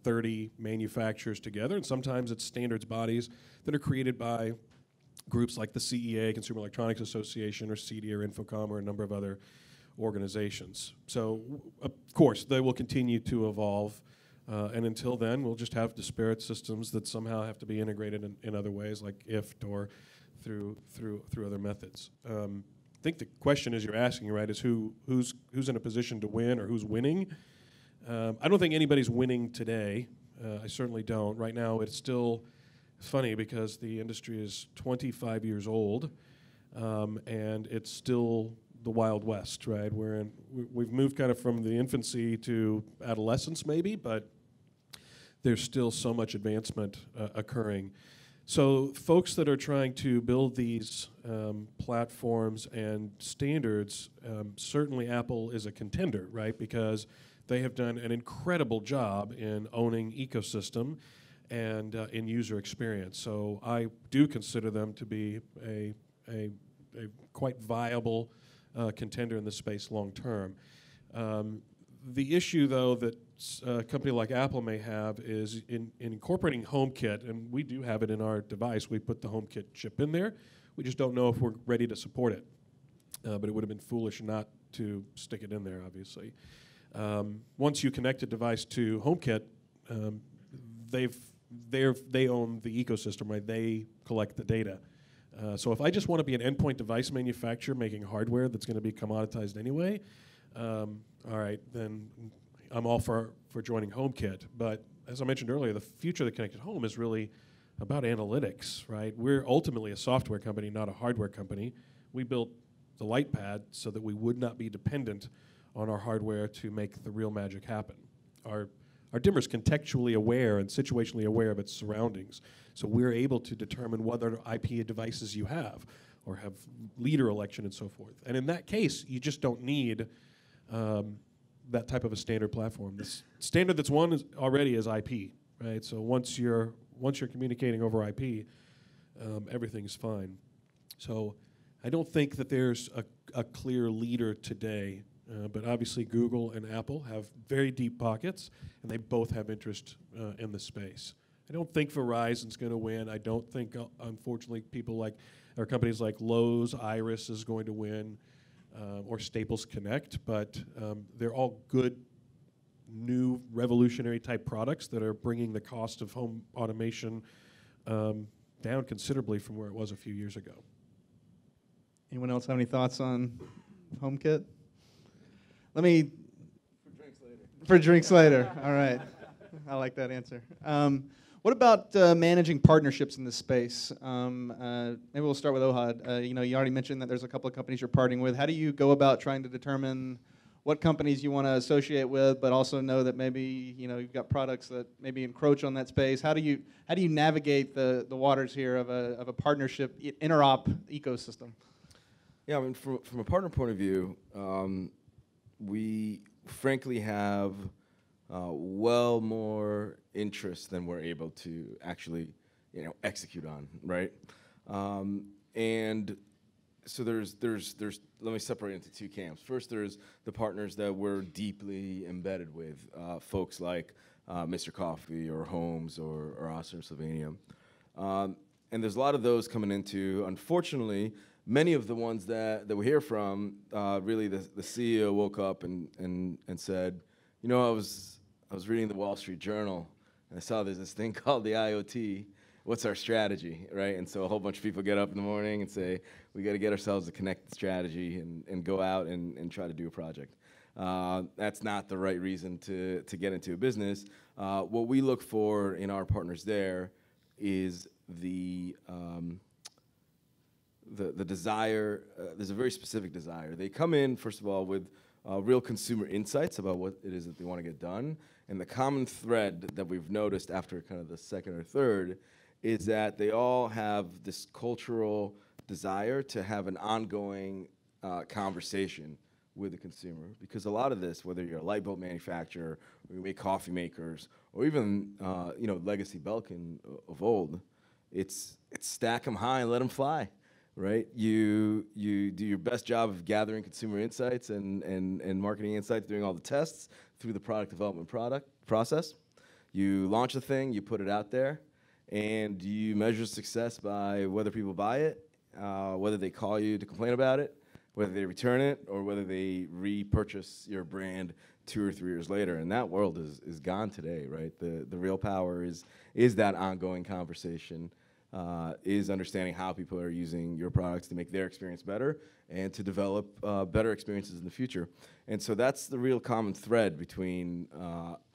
30 manufacturers together, and sometimes it's standards bodies that are created by groups like the CEA, Consumer Electronics Association, or CEDIA, or Infocom, or a number of other organizations. So, of course, they will continue to evolve, and until then, we'll just have disparate systems that somehow have to be integrated in other ways, like IFT or through other methods. I think the question is you're asking, right, is who's in a position to win, or who's winning? I don't think anybody's winning today. I certainly don't. Right now, it's still funny because the industry is 25 years old, and it's still the Wild West, right? We've moved kind of from the infancy to adolescence maybe, but there's still so much advancement occurring. So folks that are trying to build these platforms and standards, certainly Apple is a contender, right? Because they have done an incredible job in owning ecosystem and in user experience. So I do consider them to be a quite viable contender in this space long term. The issue, though, that a company like Apple may have is in incorporating HomeKit, and we do have it in our device. We put the HomeKit chip in there. We just don't know if we're ready to support it. But it would have been foolish not to stick it in there, obviously. Once you connect a device to HomeKit, they own the ecosystem, right? They collect the data. So if I just want to be an endpoint device manufacturer making hardware that's going to be commoditized anyway, all right, then I'm all for joining HomeKit. But as I mentioned earlier, the future of the connected home is really about analytics, right? We're ultimately a software company, not a hardware company. We built the LightPad so that we would not be dependent on our hardware to make the real magic happen. Our dimmer is contextually aware and situationally aware of its surroundings. So we're able to determine whether IP devices you have or have leader election and so forth. And in that case, you just don't need that type of a standard platform. The standard that's won already is IP, right? So once you're communicating over IP, everything's fine. So I don't think that there's a clear leader today, but obviously Google and Apple have very deep pockets, and they both have interest in the space. I don't think Verizon's going to win. I don't think, unfortunately, companies like Lowe's, Iris is going to win, or Staples Connect, but they're all good, new, revolutionary type products that are bringing the cost of home automation down considerably from where it was a few years ago.
Anyone else have any thoughts on HomeKit? Let me. For drinks later. For drinks later. All right. I like that answer. What about managing partnerships in this space? Maybe we'll start with Ohad. You already mentioned that there's a couple of companies you're partnering with. How do you go about trying to determine what companies you want to associate with, but also know that maybe you've got products that maybe encroach on that space? How do you navigate the waters here of a partnership interop ecosystem?
Yeah, I mean, from a partner point of view, we frankly have well more interest than we're able to actually, execute on, right? And so there's let me separate into two camps. First, there's the partners that we're deeply embedded with, folks like Mr. Coffee or Holmes or Oster Sylvania. And there's a lot of those coming into, unfortunately, many of the ones that we hear from, really the CEO woke up and said, I was reading the Wall Street Journal, and I saw there's this thing called the IoT. What's our strategy, right? And so a whole bunch of people get up in the morning and say, we got to get ourselves a connected strategy and go out and try to do a project. That's not the right reason to get into a business. What we look for in our partners there is the desire. There's a very specific desire. They come in, first of all, with real consumer insights about what it is that they want to get done. And the common thread that we've noticed after kind of the second or third is that they all have this cultural desire to have an ongoing conversation with the consumer. Because a lot of this, whether you're a light bulb manufacturer, or you make coffee makers, or even legacy Belkin of old, it's stack them high and let them fly. Right, you do your best job of gathering consumer insights and marketing insights, doing all the tests through the product development process. You launch a thing, you put it out there, and you measure success by whether people buy it, whether they call you to complain about it, whether they return it, or whether they repurchase your brand 2 or 3 years later. And that world is gone today, right? The real power is that ongoing conversation. Is understanding how people are using your products to make their experience better and to develop better experiences in the future. And so that's the real common thread between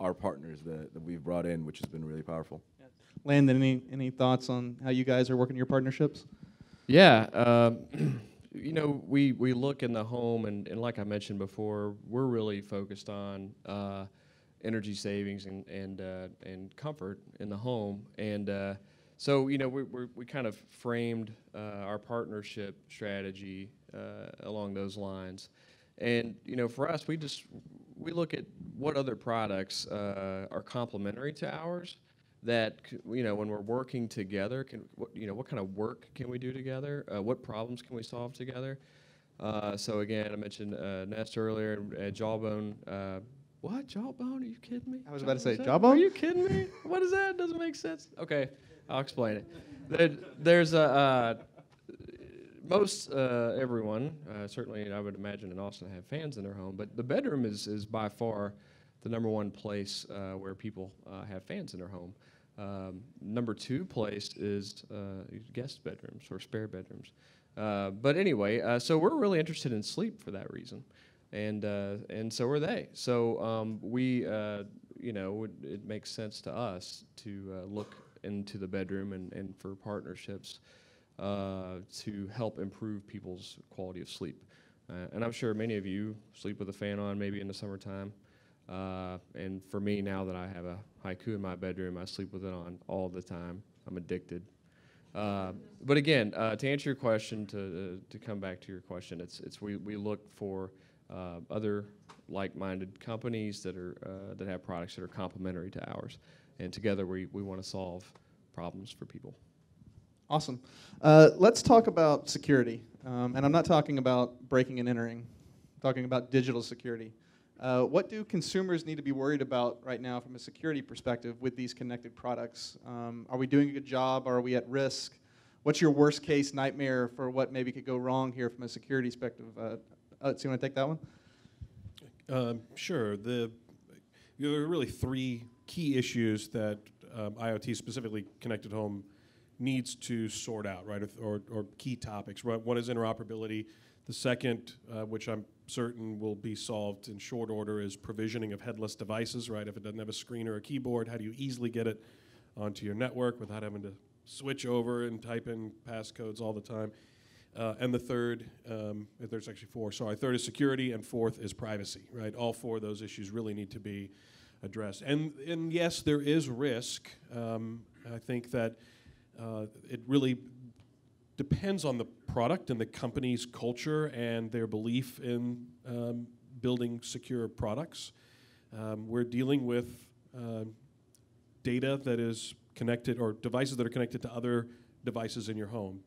our partners that we've brought in, which has been really powerful.
Landon, any thoughts on how you guys are working your partnerships?
Yeah, we look in the home, and like I mentioned before, we're really focused on energy savings and comfort in the home. And So, we kind of framed our partnership strategy along those lines. And, for us, we look at what other products are complementary to ours that, when we're working together, what kind of work can we do together? What problems can we solve together? So, again, I mentioned Nest earlier, Jawbone. What? Jawbone? Are you kidding me?
I was about to say
Are
Jawbone?
you kidding me? What is that? Doesn't make sense. Okay, I'll explain it. There's most everyone, certainly I would imagine in Austin, have fans in their home, but the bedroom is by far the number one place where people have fans in their home. Number two place is guest bedrooms or spare bedrooms. But anyway, so we're really interested in sleep for that reason. And so are they. So it makes sense to us to look into the bedroom and for partnerships to help improve people's quality of sleep. And I'm sure many of you sleep with a fan on maybe in the summertime. And for me, now that I have a haiku in my bedroom, I sleep with it on all the time. I'm addicted. But again, to answer your question, to come back to your question, we look for other like-minded companies that have products that are complementary to ours, and together we want to solve problems for people.
Awesome. Let's talk about security, and I'm not talking about breaking and entering. I'm talking about digital security. What do consumers need to be worried about right now from a security perspective with these connected products? Are we doing a good job? Are we at risk? What's your worst case nightmare for what maybe could go wrong here from a security perspective? Utz, you want to take that one?
Sure. There are really three key issues that IoT, specifically connected home, needs to sort out, right? Or key topics. Right? One is interoperability. The second, which I'm certain will be solved in short order, is provisioning of headless devices, right? If it doesn't have a screen or a keyboard, how do you easily get it onto your network without having to switch over and type in passcodes all the time? And the third, there's actually four, sorry. Third is security, and fourth is privacy, right? All four of those issues really need to be addressed. And yes, there is risk. I think that it really depends on the product and the company's culture and their belief in building secure products. We're dealing with data that is connected, or devices that are connected to other devices in your home.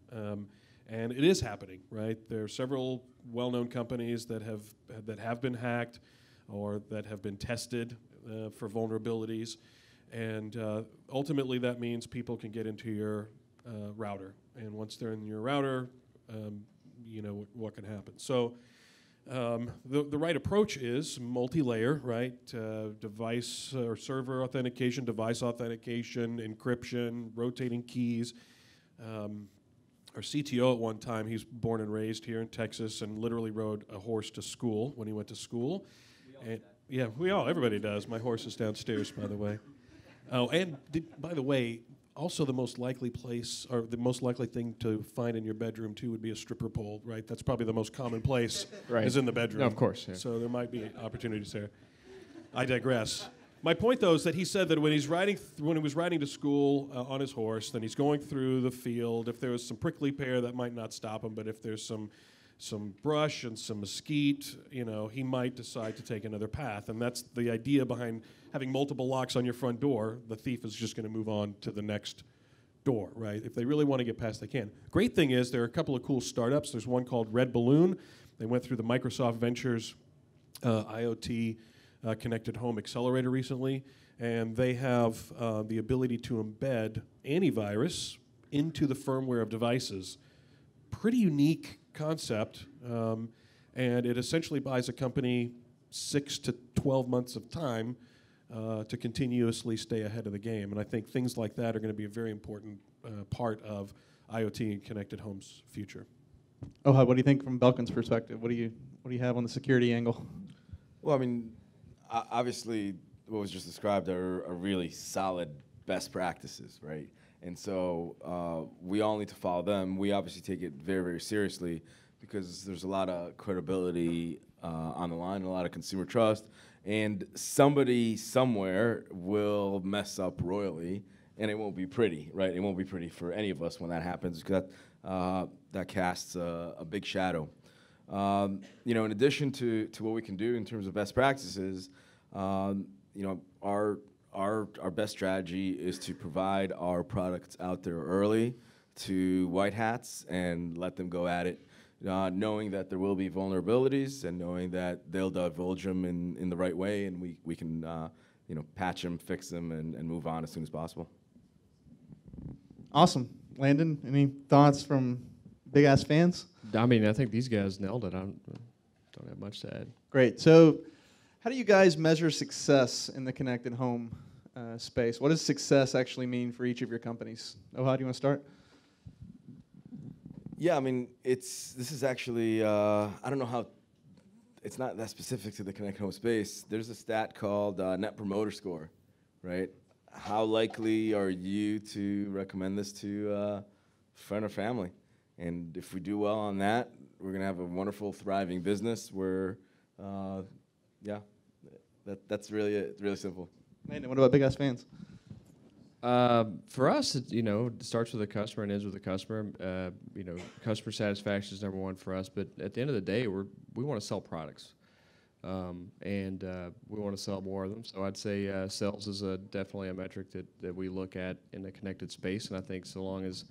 And it is happening, right? There are several well-known companies that have been hacked or that have been tested for vulnerabilities. And ultimately that means people can get into your router. And once they're in your router, you know what can happen. So the right approach is multi-layer, right? Device or server authentication, device authentication, encryption, rotating keys. Our CTO at one time, he's born and raised here in Texas and literally rode a horse to school when he went to school. Everybody does. My horse is downstairs, by the way. Oh, and by the way, also the most likely place, or the most likely thing to find in your bedroom too, would be a stripper pole, right? That's probably the most common place, right, is in the bedroom.
No, of course. Yeah.
So there might be opportunities there. I digress. My point, though, is that he said that when he was riding to school on his horse, then he's going through the field. If there was some prickly pear, that might not stop him, but if there's some brush and some mesquite, you know, he might decide to take another path. And that's the idea behind having multiple locks on your front door. The thief is just going to move on to the next door, right? If they really want to get past, they can. Great thing is there are a couple of cool startups. There's one called Red Balloon. They went through the Microsoft Ventures IoT Connected Home Accelerator recently, and they have the ability to embed antivirus into the firmware of devices. Pretty unique concept, and it essentially buys a company 6 to 12 months of time to continuously stay ahead of the game. And I think things like that are going to be a very important part of IoT and connected homes' future.
Ohad, what do you think from Belkin's perspective? What do you have on the security angle?
Well, I mean, obviously, what was just described are really solid best practices, right? And so we all need to follow them. We obviously take it very, very seriously because there's a lot of credibility on the line, a lot of consumer trust, and somebody somewhere will mess up royally, and it won't be pretty, right? It won't be pretty for any of us when that happens, because that casts a big shadow. You know, in addition to what we can do in terms of best practices, you know, our best strategy is to provide our products out there early to white hats and let them go at it, knowing that there will be vulnerabilities and knowing that they'll divulge them in the right way, and we can you know, patch them, fix them, and move on as soon as possible.
Awesome. Landon, any thoughts from Big Ass Fans?
I mean, I think these guys nailed it. I don't have much to add.
Great. So how do you guys measure success in the connected home space? What does success actually mean for each of your companies? Ohad, you want to start?
Yeah, I mean, this is actually, I don't know how, it's not that specific to the connected home space. There's a stat called Net Promoter Score, right? How likely are you to recommend this to a friend or family? And if we do well on that, we're going to have a wonderful, thriving business where, yeah, that's really it. It's really simple.
Landon, what about Big Ass Fans?
For us, it, you know, it starts with the customer and ends with the customer. You know, customer satisfaction is number one for us. But at the end of the day, we want to sell products, and we want to sell more of them. So I'd say sales is definitely a metric that we look at in the connected space. And I think so long as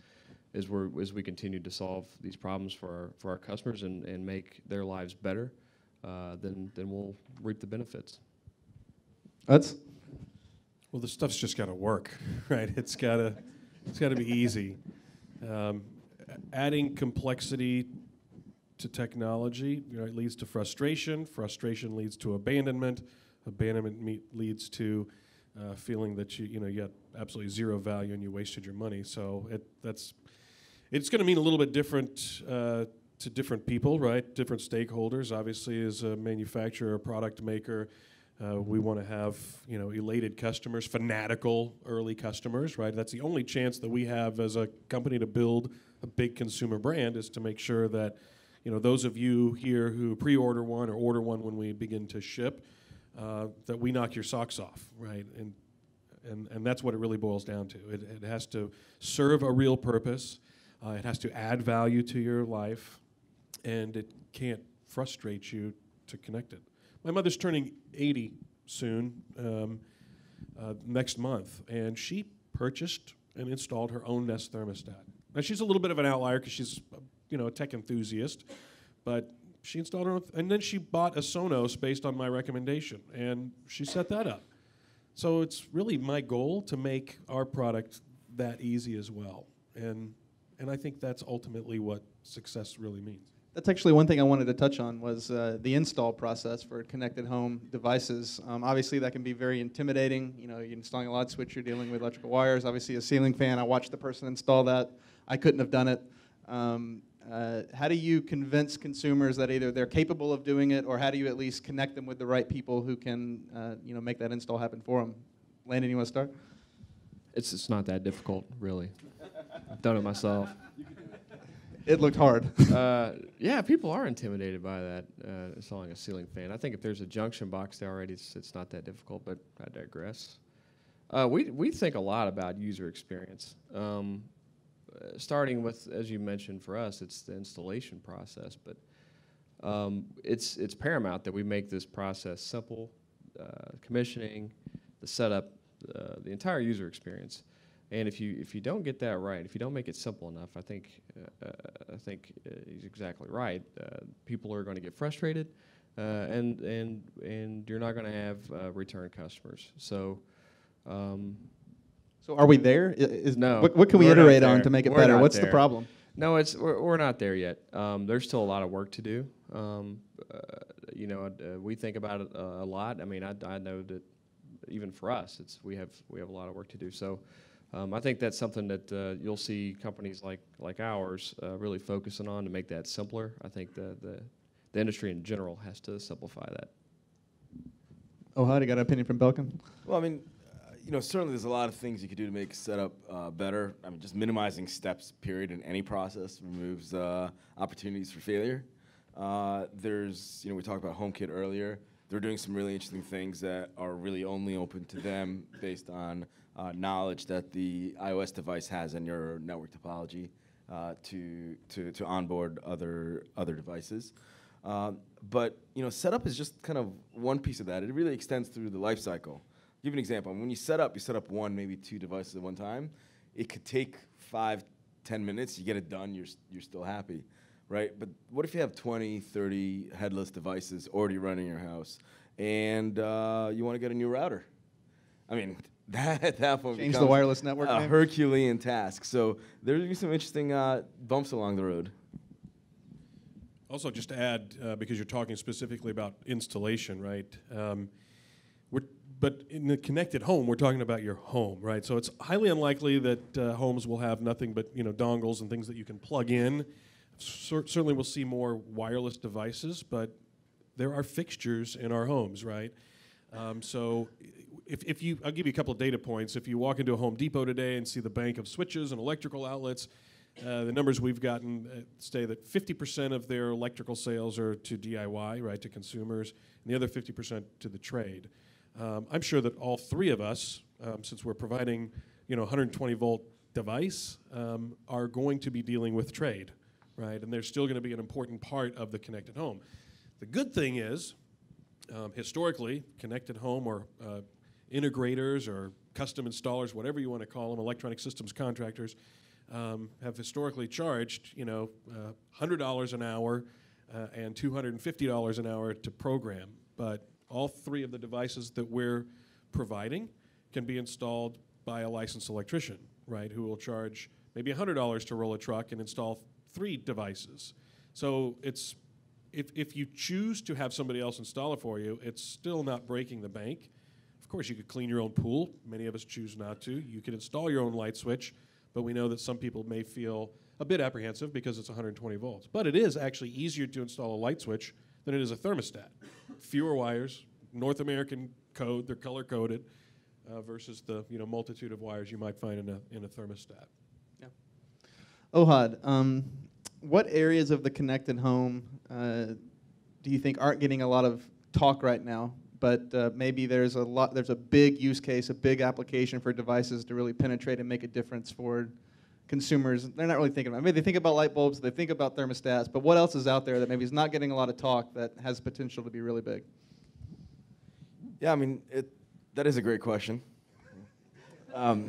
we continue to solve these problems for our customers and make their lives better, then we'll reap the benefits.
Utz?
Well, the stuff's just got to work, right? It's got to be easy. Adding complexity to technology, you know, it leads to frustration. Frustration leads to abandonment. Abandonment leads to feeling that you got absolutely zero value and you wasted your money. So it's going to mean a little bit different to different people, right? Different stakeholders. Obviously, as a manufacturer, a product maker, we want to have, you know, elated customers, fanatical early customers, right? That's the only chance that we have as a company to build a big consumer brand, is to make sure that, you know, those of you here who pre-order one or order one when we begin to ship, that we knock your socks off, right? And that's what it really boils down to. It has to serve a real purpose. It has to add value to your life, and it can't frustrate you to connect it. My mother's turning 80 soon, next month, and she purchased and installed her own Nest thermostat. Now, she's a little bit of an outlier because she's, you know, a tech enthusiast, but she installed her own, and then she bought a Sonos based on my recommendation, and she set that up. So it's really my goal to make our product that easy as well, and I think that's ultimately what success really means.
That's actually one thing I wanted to touch on, was the install process for connected home devices. Obviously, that can be very intimidating. You know, you're installing a light switch, you're dealing with electrical wires. Obviously, a ceiling fan, I watched the person install that. I couldn't have done it. How do you convince consumers that either they're capable of doing it, or how do you at least connect them with the right people who can, you know, make that install happen for them? Landon, you want to start?
It's not that difficult, really. I've done it myself.
It looked hard.
Yeah, people are intimidated by that, installing a ceiling fan. I think if there's a junction box there already, it's not that difficult, but I digress. We think a lot about user experience. Starting with, as you mentioned, for us, it's the installation process, but it's paramount that we make this process simple, commissioning, the setup, the entire user experience. And if you don't get that right, if you don't make it simple enough, I think he's exactly right. People are going to get frustrated, and you're not going to have return customers. So
are we there?
No.
What can we iterate on to make it better? What's the problem?
No, we're not there yet. There's still a lot of work to do. You know, we think about it a lot. I mean, I know that even for us, we have a lot of work to do. So. I think that's something that you'll see companies like ours really focusing on to make that simpler. I think the industry in general has to simplify that.
Ohad, you got an opinion from Belkin?
Well, I mean, you know, certainly there's a lot of things you could do to make setup better. I mean, just minimizing steps, period, in any process removes opportunities for failure. There's, you know, we talked about HomeKit earlier. They're doing some really interesting things that are really only open to them based on knowledge that the iOS device has in your network topology to onboard other devices. But setup is just kind of one piece of that. It really extends through the life cycle. Give you an example. When you set up one, maybe two devices at one time. It could take 5-10 minutes. You get it done. You're still happy, right? But what if you have 20, 30 headless devices already running in your house, and you want to get a new router? I mean, that at that point
change the wireless network.
A Herculean task. So there'll be some interesting bumps along the road.
Also, just to add, because you're talking specifically about installation, right? But in the connected home, we're talking about your home, right? So it's highly unlikely that homes will have nothing but dongles and things that you can plug in. Certainly, we'll see more wireless devices, but there are fixtures in our homes, right? So if you, I'll give you a couple of data points. If you walk into a Home Depot today and see the bank of switches and electrical outlets, the numbers we've gotten say that 50% of their electrical sales are to DIY, right, to consumers, and the other 50% to the trade. I'm sure that all three of us, since we're providing 120 volt device, are going to be dealing with trade, right? And they're still going to be an important part of the connected home. The good thing is, historically, connected home or integrators or custom installers, whatever you want to call them, electronic systems contractors, have historically charged $100 an hour and $250 an hour to program. But all three of the devices that we're providing can be installed by a licensed electrician, right, who will charge maybe $100 to roll a truck and install 3 devices. So it's if you choose to have somebody else install it for you, it's still not breaking the bank. Of course, you could clean your own pool. Many of us choose not to. You could install your own light switch, but we know that some people may feel a bit apprehensive because it's 120 volts. But it is actually easier to install a light switch than it is a thermostat. Fewer wires, North American code, they're color-coded, versus the multitude of wires you might find in a thermostat.
Yeah. Ohad, what areas of the connected home do you think aren't getting a lot of talk right now, but maybe there's a big use case, a big application for devices to really penetrate and make a difference for consumers? They're not really thinking about it. Maybe they think about light bulbs, they think about thermostats, but what else is out there that maybe is not getting a lot of talk that has potential to be really big?
Yeah, I mean, that is a great question. Well,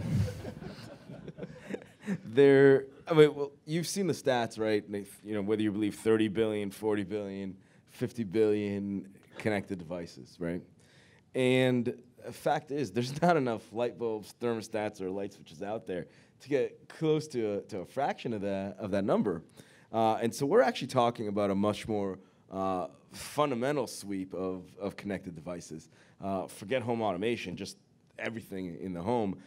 you've seen the stats, right? Whether you believe 30 billion, 40 billion, 50 billion connected devices, right? And the fact is, there's not enough light bulbs, thermostats, or light switches out there to get close to a fraction of that number. And so we're actually talking about a much more fundamental sweep of connected devices. Forget home automation, just everything in the home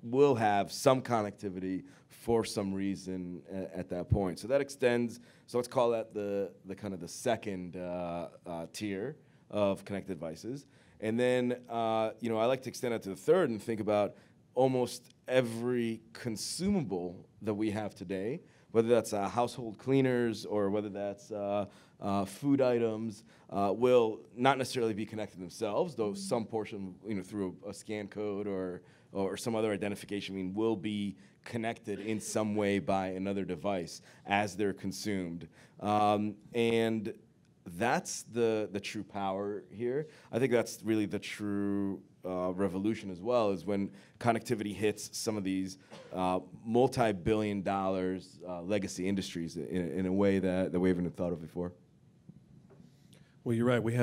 will have some connectivity for some reason at that point. So that extends, so let's call that the kind of the second tier of connected devices. And then, I like to extend that to the third and think about almost every consumable that we have today, whether that's household cleaners or whether that's food items, will not necessarily be connected themselves, though some portion, through a scan code or some other identification will be connected in some way by another device as they're consumed. And that's the true power here. I think that's really the true revolution as well, is when connectivity hits some of these multi-billion dollars legacy industries in a way that we haven't thought of before.
Well, you're right. We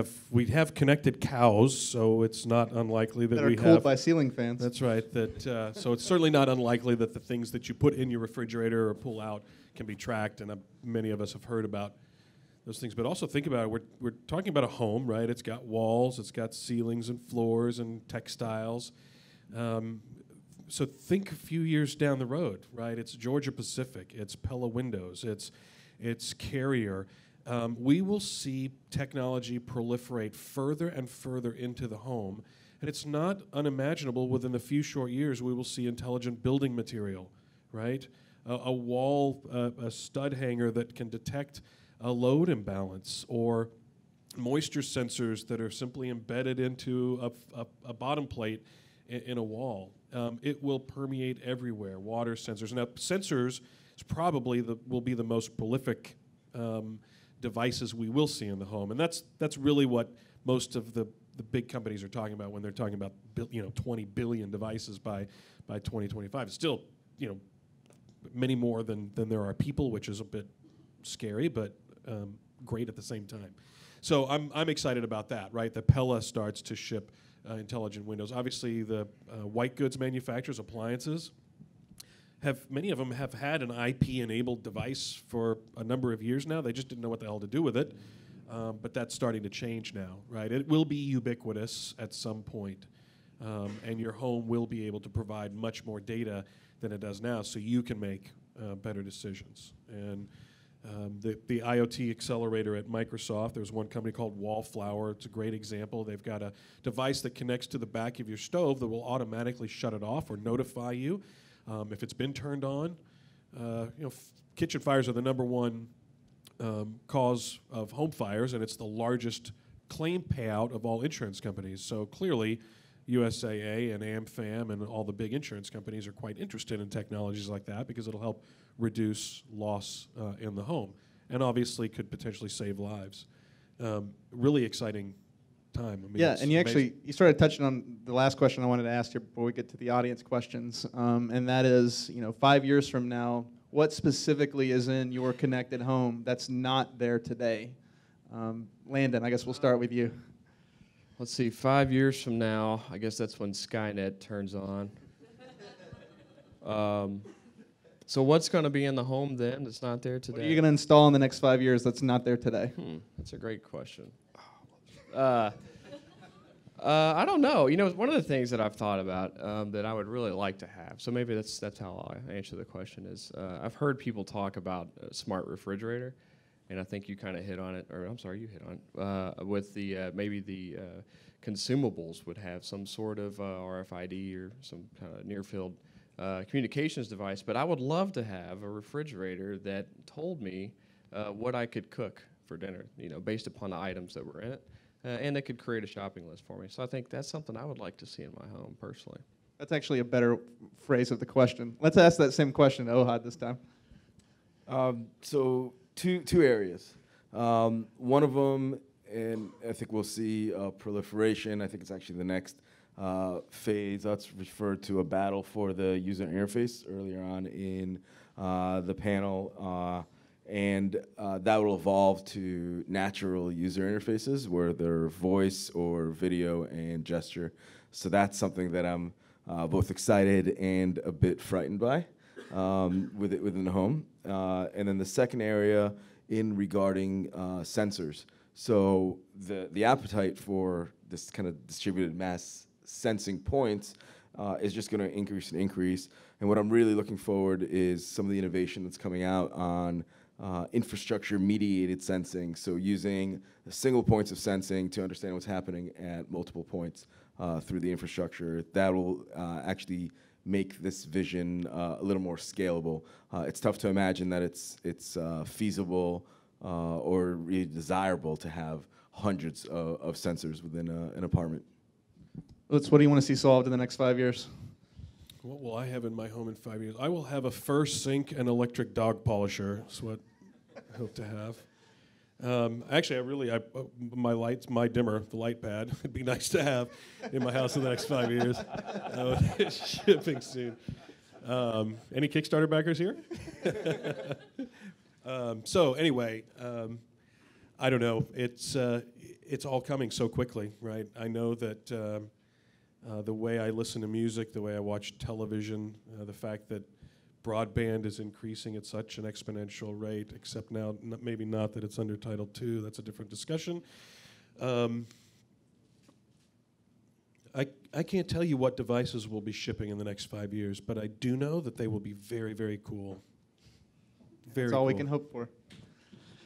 have connected cows, so it's not unlikely that
we have cooled by ceiling fans.
That's right. So it's certainly not unlikely that the things that you put in your refrigerator or pull out can be tracked, and many of us have heard about those things. But also think about it. We're talking about a home, right? It's got walls, it's got ceilings and floors and textiles. So think a few years down the road, right? It's Georgia Pacific, it's Pella Windows, it's Carrier. We will see technology proliferate further and further into the home, and it's not unimaginable within a few short years we will see intelligent building material, right? A wall, a stud hanger that can detect a load imbalance, or moisture sensors that are simply embedded into a bottom plate in a wall. it will permeate everywhere. Water sensors. Now, sensors is probably will be the most prolific devices we will see in the home, and that's really what most of the big companies are talking about when they're talking about 20 billion devices by 2025. It's still many more than there are people, which is a bit scary, but great at the same time. So I'm excited about that. Right, the Pella starts to ship intelligent windows. Obviously, the white goods manufacturers, appliances, many of them have had an IP-enabled device for a number of years now. They just didn't know what the hell to do with it. But that's starting to change now, right? It will be ubiquitous at some point, and your home will be able to provide much more data than it does now, so you can make better decisions. And the IoT accelerator at Microsoft, there's one company called Wallflower. It's a great example. They've got a device that connects to the back of your stove that will automatically shut it off or notify you if it's been turned on. Kitchen fires are the #1 cause of home fires, and it's the largest claim payout of all insurance companies. So clearly, USAA and AmFam and all the big insurance companies are quite interested in technologies like that because it'll help reduce loss in the home, and obviously could potentially save lives. Really exciting time. I mean,
yeah, and you started touching on the last question I wanted to ask here before we get to the audience questions, and that is, 5 years from now, what specifically is in your connected home that's not there today? Landon, I guess we'll start with you.
Let's see, 5 years from now, I guess that's when Skynet turns on. So what's going to be in the home then that's not there today?
What are you going to install in the next 5 years that's not there today?
That's a great question. I don't know. One of the things that I've thought about that I would really like to have, so maybe that's how I answer the question is, I've heard people talk about a smart refrigerator, and I think you kind of hit on it, or I'm sorry, you hit on it, with the maybe the consumables would have some sort of RFID or some kind of near-field communications device, but I would love to have a refrigerator that told me what I could cook for dinner, based upon the items that were in it. And they could create a shopping list for me. So I think that's something I would like to see in my home, personally.
That's actually a better phrase of the question. Let's ask that same question to Ohad this time.
So two areas. One of them, and I think we'll see proliferation. I think it's actually the next phase. That's referred to a battle for the user interface earlier on in the panel. And that will evolve to natural user interfaces where they're voice or video and gesture. So that's something that I'm both excited and a bit frightened by within the home. And then the second area regarding sensors. So the appetite for this kind of distributed mass sensing points is just going to increase and increase. And what I'm really looking forward is some of the innovation that's coming out on infrastructure-mediated sensing, so using single points of sensing to understand what's happening at multiple points through the infrastructure. That will actually make this vision a little more scalable. It's tough to imagine that it's feasible or really desirable to have hundreds of sensors within an apartment.
What do you want to see solved in the next 5 years?
What will I have in my home in 5 years? I will have a first sink and electric dog polisher. That's what I hope to have. Actually, my lights, my dimmer, the light pad, would be nice to have in my house in the next 5 years. It's shipping soon. Any Kickstarter backers here? So anyway, I don't know. It's all coming so quickly, right? I know that. The way I listen to music, the way I watch television, the fact that broadband is increasing at such an exponential rate, except now maybe not that it's under Title II. That's a different discussion. I can't tell you what devices will be shipping in the next 5 years, but I do know that they will be very, very cool.
That's all we can hope for.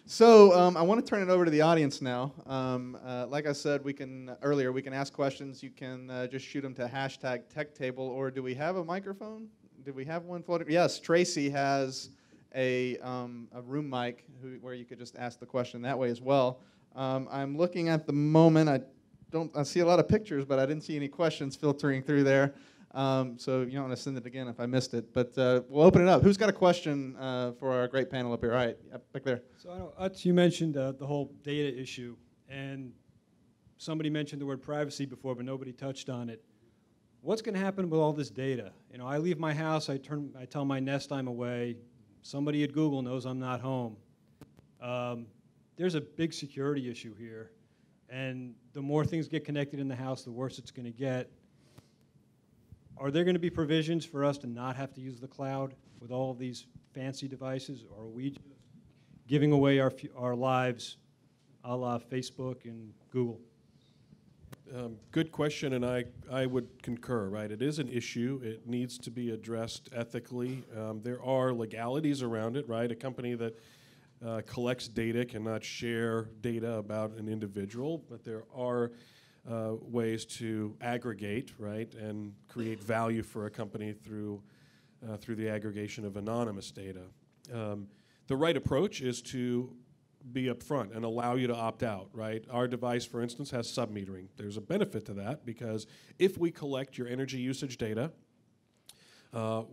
So I want to turn it over to the audience now. Like I said, we can ask questions. You can just shoot them to #TechTable, or do we have a microphone? Do we have one floating? Yes, Tracy has a room mic where you could just ask the question that way as well. I'm looking at the moment. I see a lot of pictures, but I didn't see any questions filtering through there. So you don't want to send it again if I missed it. But we'll open it up. Who's got a question for our great panel up here? All right, back there.
So I know, Utz, you mentioned the whole data issue, and somebody mentioned the word privacy before, but nobody touched on it. What's going to happen with all this data? You know, I leave my house, I tell my Nest I'm away. Somebody at Google knows I'm not home. There's a big security issue here, and the more things get connected in the house, the worse it's going to get. Are there going to be provisions for us to not have to use the cloud with all of these fancy devices, or are we just giving away our lives a la Facebook and Google?
Good question, and I would concur, right? It is an issue. It needs to be addressed ethically. There are legalities around it, right? A company that collects data cannot share data about an individual, but there are ways to aggregate, right, and create value for a company through the aggregation of anonymous data. The right approach is to be upfront and allow you to opt out, right? Our device, for instance, has sub-metering. There's a benefit to that because if we collect your energy usage data,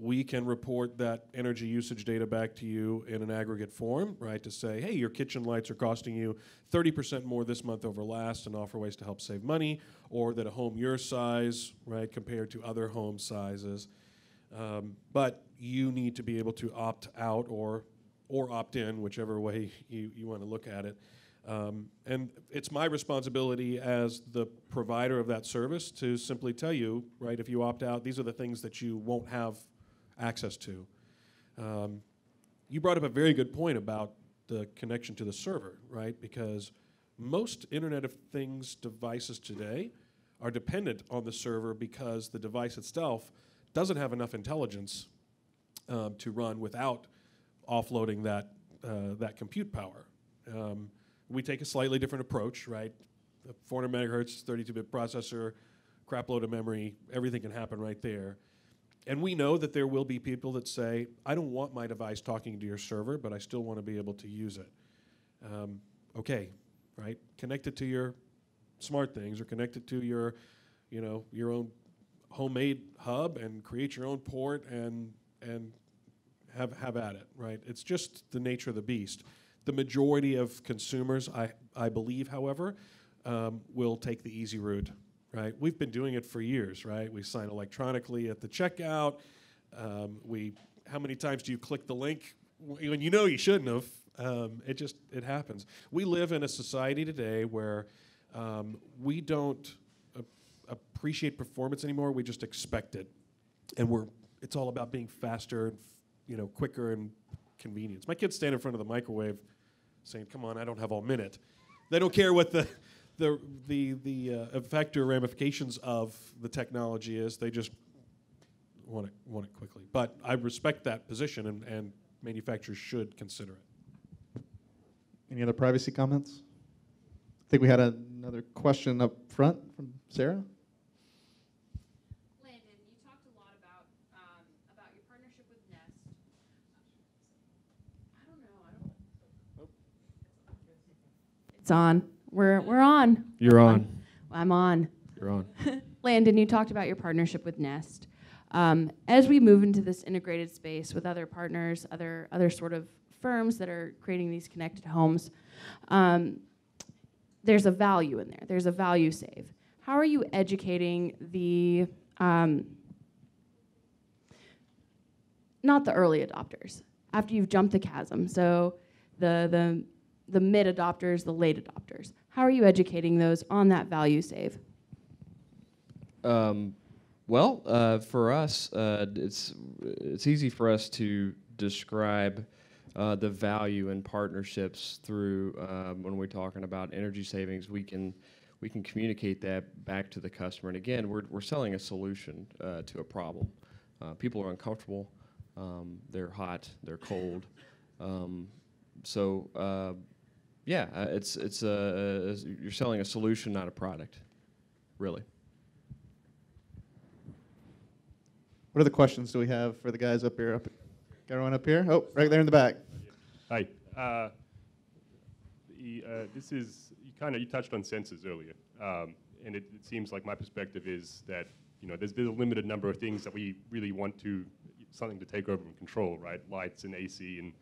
we can report that energy usage data back to you in an aggregate form, right, to say, hey, your kitchen lights are costing you 30% more this month over last, and offer ways to help save money, or that a home your size, right, compared to other home sizes. But you need to be able to opt out or opt in, whichever way you want to look at it. And it's my responsibility as the provider of that service to simply tell you, right, if you opt out, these are the things that you won't have access to. You brought up a very good point about the connection to the server, right, because most Internet of Things devices today are dependent on the server because the device itself doesn't have enough intelligence to run without offloading that compute power. We take a slightly different approach, right? A 400 megahertz, 32-bit processor, crap load of memory, everything can happen right there. And we know that there will be people that say, I don't want my device talking to your server, but I still want to be able to use it. Okay, right? Connect it to your smart things or connect it to your, your own homemade hub and create your own port and have at it, right? It's just the nature of the beast. The majority of consumers, I believe, however, will take the easy route, right? We've been doing it for years, right? We sign electronically at the checkout. How many times do you click the link when you know you shouldn't have? It happens. We live in a society today where we don't appreciate performance anymore. We just expect it, and it's all about being faster, quicker and convenience. My kids stand in front of the microwave saying, come on, I don't have all minute. They don't care what the effect or ramifications of the technology is. They just want it quickly. But I respect that position, and manufacturers should consider it.
Any other privacy comments? I think we had another question up front from Sarah.
Landon, you talked a lot about your partnership with Nest. I don't know. It's on. We're on.
You're on.
I'm on.
You're on.
Landon, you talked about your partnership with Nest. As we move into this integrated space with other partners, other sort of firms that are creating these connected homes, there's a value in there. There's a value save. How are you educating the not the early adopters after you've jumped the chasm? So the mid adopters, the late adopters. How are you educating those on that value save?
For us, it's easy for us to describe the value in partnerships through when we're talking about energy savings. We can communicate that back to the customer. And again, we're selling a solution to a problem. People are uncomfortable. They're hot. They're cold. You're selling a solution, not a product, really.
What other questions do we have for the guys up here? Got everyone up here? Oh, right there in the back.
Hi. You touched on sensors earlier, and it seems like my perspective is that there's a limited number of things that we really want something to take over and control, right? Lights and AC, and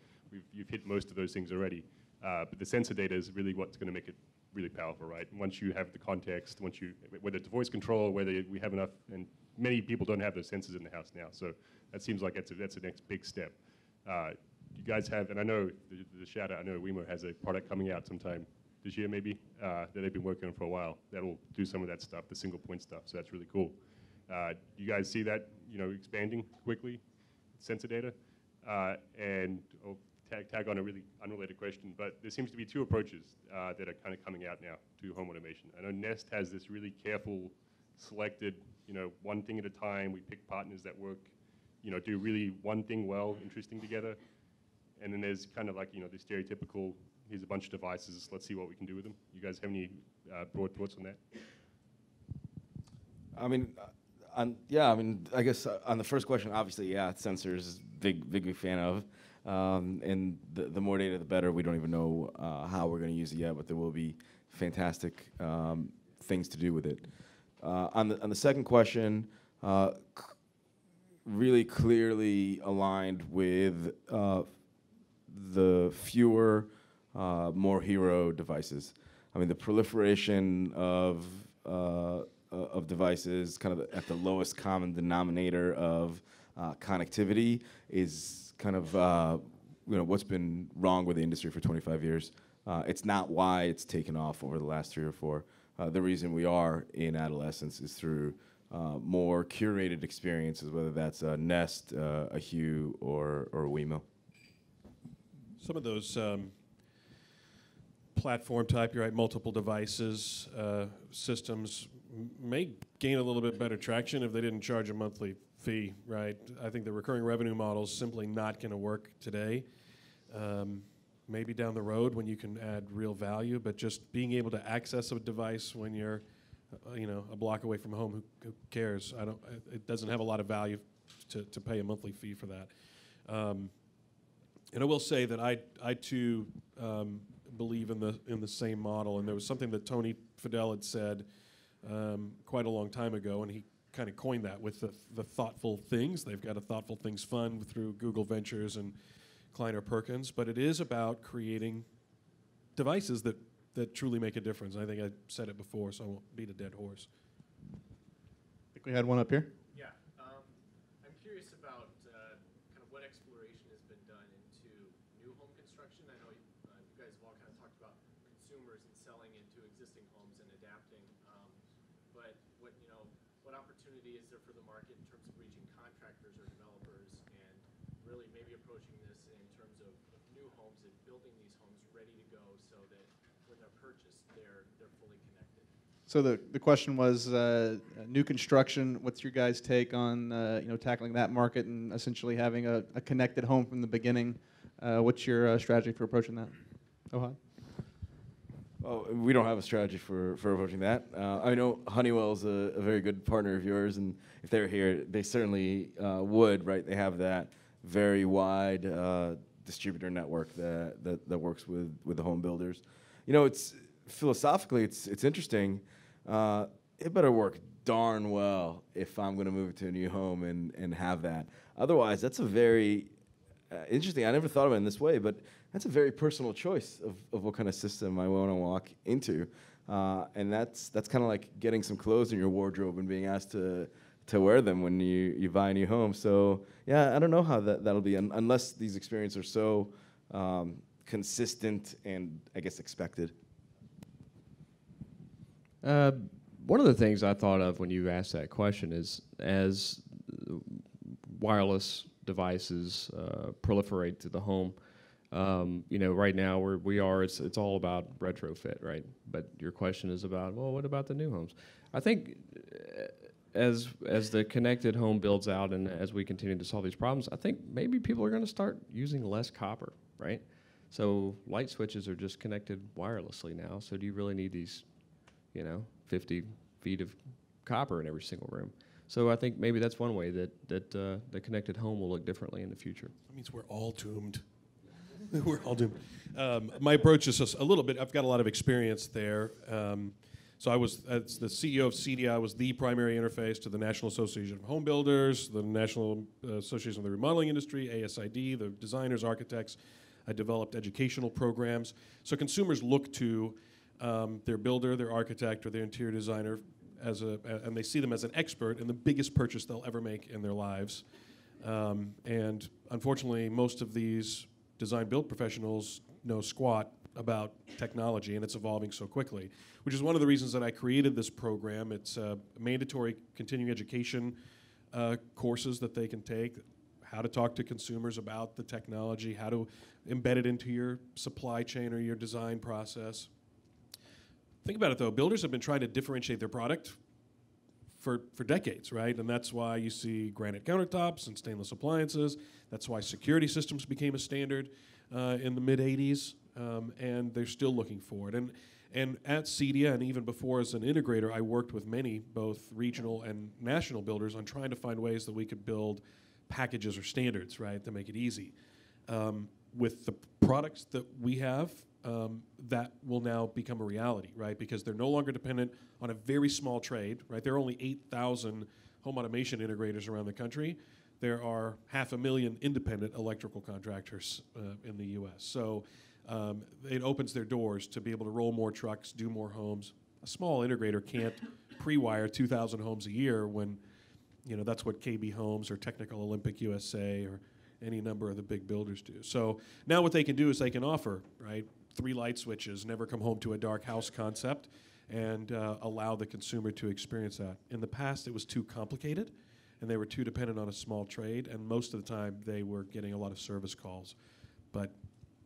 you've hit most of those things already. But the sensor data is really what's going to make it really powerful, right? Once you have the context, whether it's voice control, whether we have enough, and many people don't have those sensors in the house now, so that seems like that's the next big step. You guys have, and I know the shout out, I know WeMo has a product coming out sometime this year maybe, that they've been working on for a while. That'll do some of that stuff, the single point stuff, so that's really cool. You guys see that, expanding quickly, sensor data? And I'll tag on a really unrelated question, but there seems to be two approaches that are kind of coming out now to home automation. I know Nest has this really careful, selected, one thing at a time. We pick partners that work, do really one thing well, interesting together. And then there's kind of like, the stereotypical, here's a bunch of devices, let's see what we can do with them. You guys have any broad thoughts on that?
I mean, I guess on the first question, obviously, sensors, big fan of. And the more data, the better. We don't even know how we're going to use it yet, but there will be fantastic things to do with it. On the second question, really clearly aligned with the fewer, more hero devices. I mean, the proliferation of devices, kind of at the lowest common denominator of connectivity, is kind of what's been wrong with the industry for 25 years. It's not why it's taken off over the last 3 or 4. The reason we are in adolescence is through more curated experiences, whether that's a Nest, a Hue, or a WeMo.
Some of those platform type, you're right, multiple devices, systems may gain a little bit better traction if they didn't charge a monthly fee, right? I think the recurring revenue model is simply not going to work today. Maybe down the road when you can add real value, but just being able to access a device when you're, a block away from home, who cares? It doesn't have a lot of value to pay a monthly fee for that. And I will say that I too believe in the same model. And there was something that Tony Fadell had said quite a long time ago, and he kind of coined that with the thoughtful things. They've got a thoughtful things fund through Google Ventures and Kleiner Perkins, but it is about creating devices that truly make a difference. I think I said it before, so I won't beat a dead horse.
I think we had one up here.
Yeah, I'm curious about kind of what exploration has been done into new home construction. I know you guys have all kind of talked about consumers and selling into existing homes and adapting, but what opportunity is there for the market in terms of reaching contractors or developers and really maybe approaching this in terms of new homes and building these homes ready to go so that when they're purchased, they're fully connected?
So the question was new construction. What's your guys' take on tackling that market and essentially having a connected home from the beginning? What's your strategy for approaching that? Ohad?
Well, we don't have a strategy for approaching that. I know Honeywell's a very good partner of yours, and if they were here, they certainly would, right? They have that very wide distributor network that works with the home builders. It's philosophically, it's interesting. It better work darn well if I'm going to move to a new home and have that. Otherwise, that's a very interesting. I never thought of it in this way, but that's a very personal choice of what kind of system I want to walk into. And that's kind of like getting some clothes in your wardrobe and being asked to wear them when you buy a new home. So yeah, I don't know how that'll be unless these experiences are so consistent and I guess expected.
One of the things I thought of when you asked that question is as wireless devices proliferate to the home, right now it's all about retrofit, right? But your question is about, well, what about the new homes? I think as the connected home builds out and as we continue to solve these problems, I think maybe people are going to start using less copper, right? So light switches are just connected wirelessly now. So do you really need these 50 feet of copper in every single room? So I think maybe that's one way that the connected home will look differently in the future.
That means we're all doomed. We're all doomed. My approach is just a little bit, I've got a lot of experience there. So I was, as the CEO of CDI, I was the primary interface to the National Association of Home Builders, the National Association of the Remodeling Industry, ASID, the designers, architects. I developed educational programs. So consumers look to their builder, their architect, or their interior designer and they see them as an expert in the biggest purchase they'll ever make in their lives. And unfortunately, most of these design build professionals know squat about technology, and it's evolving so quickly, which is one of the reasons that I created this program. It's mandatory continuing education courses that they can take, how to talk to consumers about the technology, how to embed it into your supply chain or your design process. Think about it, though. Builders have been trying to differentiate their product for decades, right? And that's why you see granite countertops and stainless appliances. That's why security systems became a standard in the mid-'80s, and they're still looking for it. And at CEDIA, and even before as an integrator, I worked with many, both regional and national builders, on trying to find ways that we could build packages or standards, right, to make it easy. With the products that we have, that will now become a reality, right? Because they're no longer dependent on a very small trade, right? There are only 8,000 home automation integrators around the country. There are 500,000 independent electrical contractors in the U.S. So it opens their doors to be able to roll more trucks, do more homes. A small integrator can't pre-wire 2,000 homes a year when, you know, that's what KB Homes or Technical Olympic USA or any number of the big builders do. So now what they can do is they can offer, right, 3 light switches, never come home to a dark house concept, and allow the consumer to experience that. In the past, it was too complicated, and they were too dependent on a small trade, and most of the time they were getting a lot of service calls. But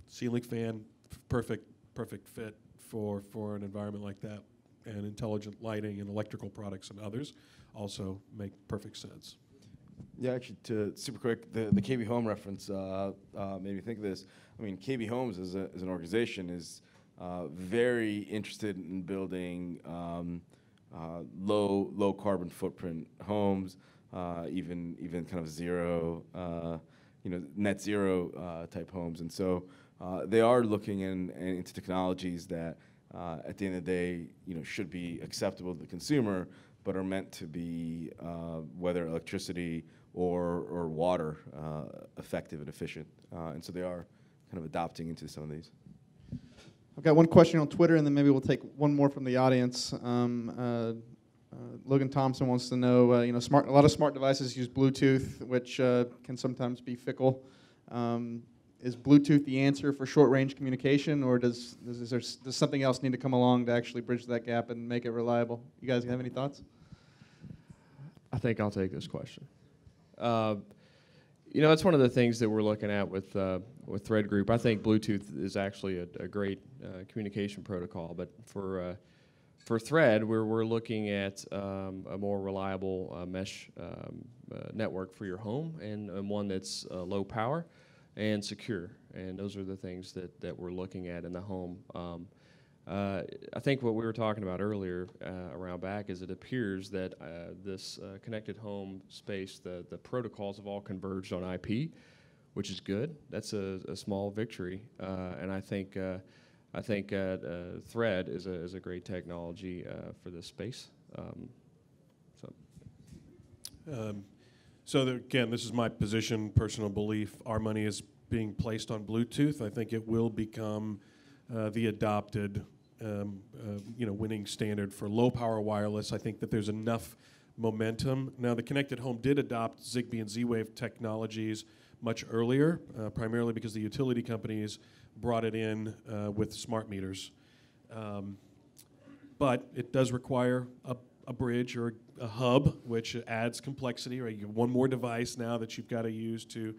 ceiling fan, perfect fit for an environment like that, and intelligent lighting and electrical products and others also make perfect sense.
Yeah, actually, super quick, the KB Home reference made me think of this. I mean, KB Homes as an organization is very interested in building low carbon footprint homes, even kind of zero, net zero type homes. And so they are looking into technologies that at the end of the day, should be acceptable to the consumer, but are meant to be whether electricity or water effective and efficient. And so they are kind of adopting into some of these.
I've got one question on Twitter, and then maybe we'll take one more from the audience. Logan Thompson wants to know, a lot of smart devices use Bluetooth, which can sometimes be fickle. Is Bluetooth the answer for short-range communication, or does something else need to come along to actually bridge that gap and make it reliable? You guys have any thoughts?
I think I'll take this question. It's one of the things that we're looking at with Thread Group. I think Bluetooth is actually a great communication protocol, but for Thread, we're looking at a more reliable mesh network for your home, and one that's low power and secure. And those are the things that we're looking at in the home. I think what we were talking about earlier around back is it appears that this connected home space, the protocols have all converged on IP, which is good. That's a small victory, and I think Thread is a great technology for this space.
So again, this is my position, personal belief. Our money is being placed on Bluetooth. I think it will become the adopted, winning standard for low-power wireless. I think that there's enough momentum. Now, the connected home did adopt Zigbee and Z-Wave technologies much earlier, primarily because the utility companies brought it in with smart meters. But it does require a bridge or a hub, which adds complexity, right? You have one more device now that you've got to use to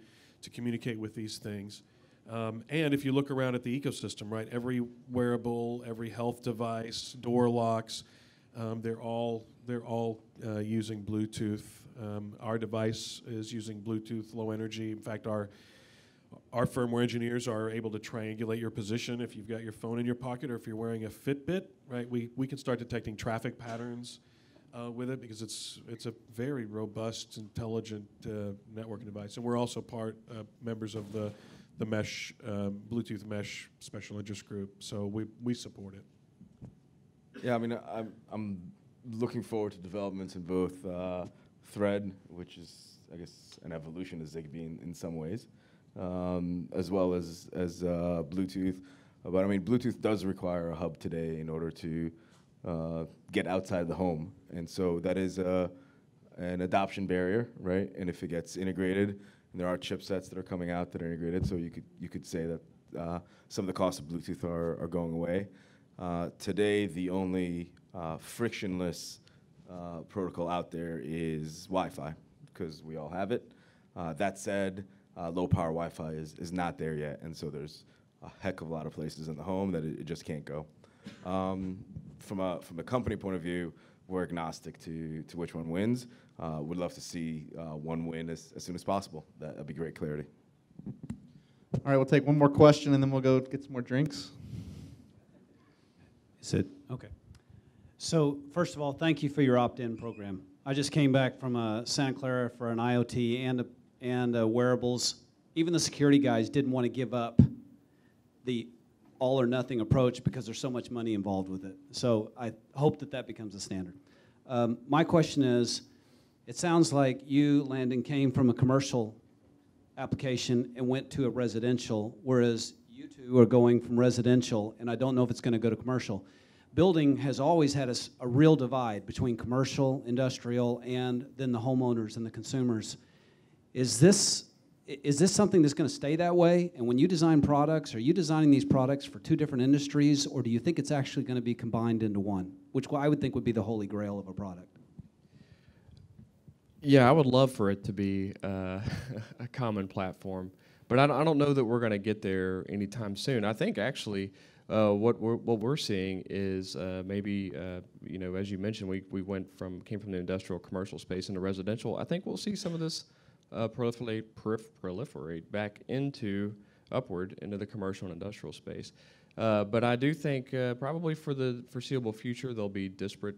communicate with these things. And if you look around at the ecosystem, right, every wearable, every health device, door locks, they're all using Bluetooth. Our device is using Bluetooth low energy. In fact, our firmware engineers are able to triangulate your position if you've got your phone in your pocket or if you're wearing a Fitbit, right? We can start detecting traffic patterns with it because it's a very robust, intelligent networking device. And we're also members of the mesh, Bluetooth mesh special interest group, so we support it.
Yeah, I mean, I'm looking forward to developments in both Thread, which is, I guess, an evolution of Zigbee in some ways, as well as Bluetooth. But I mean, Bluetooth does require a hub today in order to get outside the home, and so that is an adoption barrier, right? And if it gets integrated, and there are chipsets that are coming out that are integrated, so you could say that some of the costs of Bluetooth are going away. Today, the only frictionless protocol out there is Wi-Fi, because we all have it. That said, low-power Wi-Fi is not there yet, and so there's a heck of a lot of places in the home that it just can't go. From a company point of view, we're agnostic to which one wins. Would love to see one win as soon as possible. That'd be great clarity.
All right, we'll take one more question, and then we'll go get some more drinks.
Is it? Okay. So first of all, thank you for your opt-in program. I just came back from Santa Clara for an IoT and wearables. Even the security guys didn't want to give up the all-or-nothing approach because there's so much money involved with it. So I hope that becomes a standard. My question is, it sounds like you, Landon, came from a commercial application and went to a residential, whereas you two are going from residential, and I don't know if it's going to go to commercial. Building has always had a real divide between commercial, industrial, and then the homeowners and the consumers. Is this something that's going to stay that way? And when you design products, are you designing these products for two different industries, or do you think it's actually going to be combined into one, which I would think would be the holy grail of a product?
Yeah, I would love for it to be a common platform, but I don't know that we're going to get there anytime soon. I think actually what we're seeing is maybe you know, as you mentioned, we came from the industrial commercial space into residential. I think we'll see some of this proliferate back upward into the commercial and industrial space. But I do think probably for the foreseeable future they'll be different.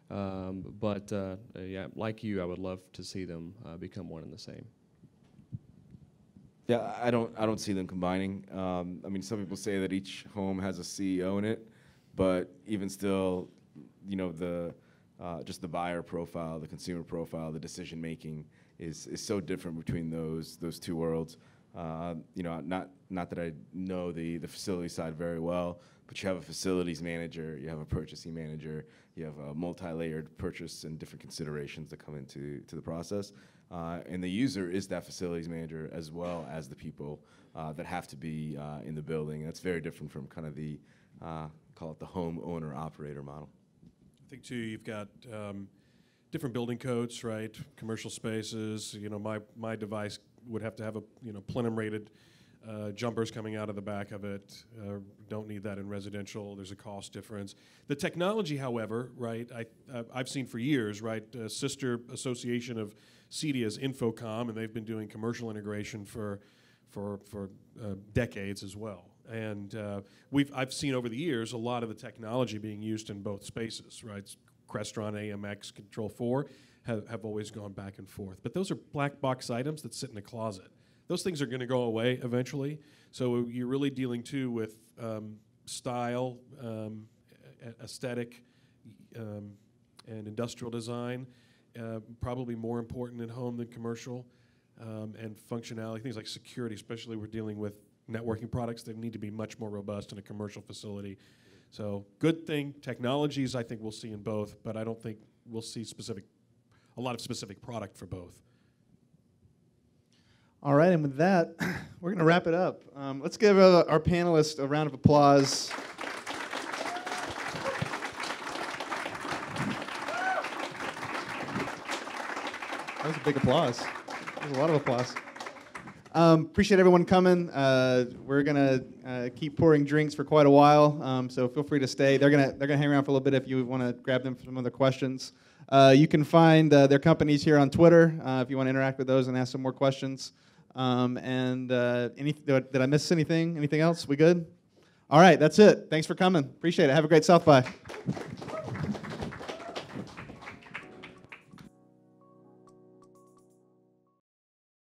But yeah, like you, I would love to see them become one and the same.
Yeah, I don't see them combining. I mean, some people say that each home has a CEO in it, but even still, you know, just the buyer profile, the consumer profile, the decision making is so different between those two worlds. You know, not that I know the facility side very well, but you have a facilities manager, you have a purchasing manager, you have a multi-layered purchase and different considerations that come into the process. And the user is that facilities manager as well as the people that have to be in the building. That's very different from kind of the, call it the home owner operator model.
I think too, you've got different building codes, right? Commercial spaces. You know, my device would have to have a plenum rated jumpers coming out of the back of it. Don't need that in residential. There's a cost difference. The technology, however, right? I've seen for years, right? Sister association of CEDIA is Infocom, and they've been doing commercial integration for decades as well. And I've seen over the years a lot of the technology being used in both spaces, right? Crestron, AMX, Control4 have always gone back and forth. But those are black box items that sit in a closet. Those things are going to go away eventually. So you're really dealing too with style, aesthetic, and industrial design. Probably more important in home than commercial, and functionality, things like security, especially we're dealing with networking products that need to be much more robust in a commercial facility. So good thing, technologies I think we'll see in both, but I don't think we'll see a lot of specific product for both.
All right, and with that, we're going to wrap it up. Let's give our panelists a round of applause. That was a big applause. That was a lot of applause. Appreciate everyone coming. We're gonna keep pouring drinks for quite a while, so feel free to stay. They're gonna hang around for a little bit if you want to grab them for some other questions. You can find their companies here on Twitter if you want to interact with those and ask some more questions. Did I miss anything? Anything else? We good? All right, that's it. Thanks for coming. Appreciate it. Have a great South by.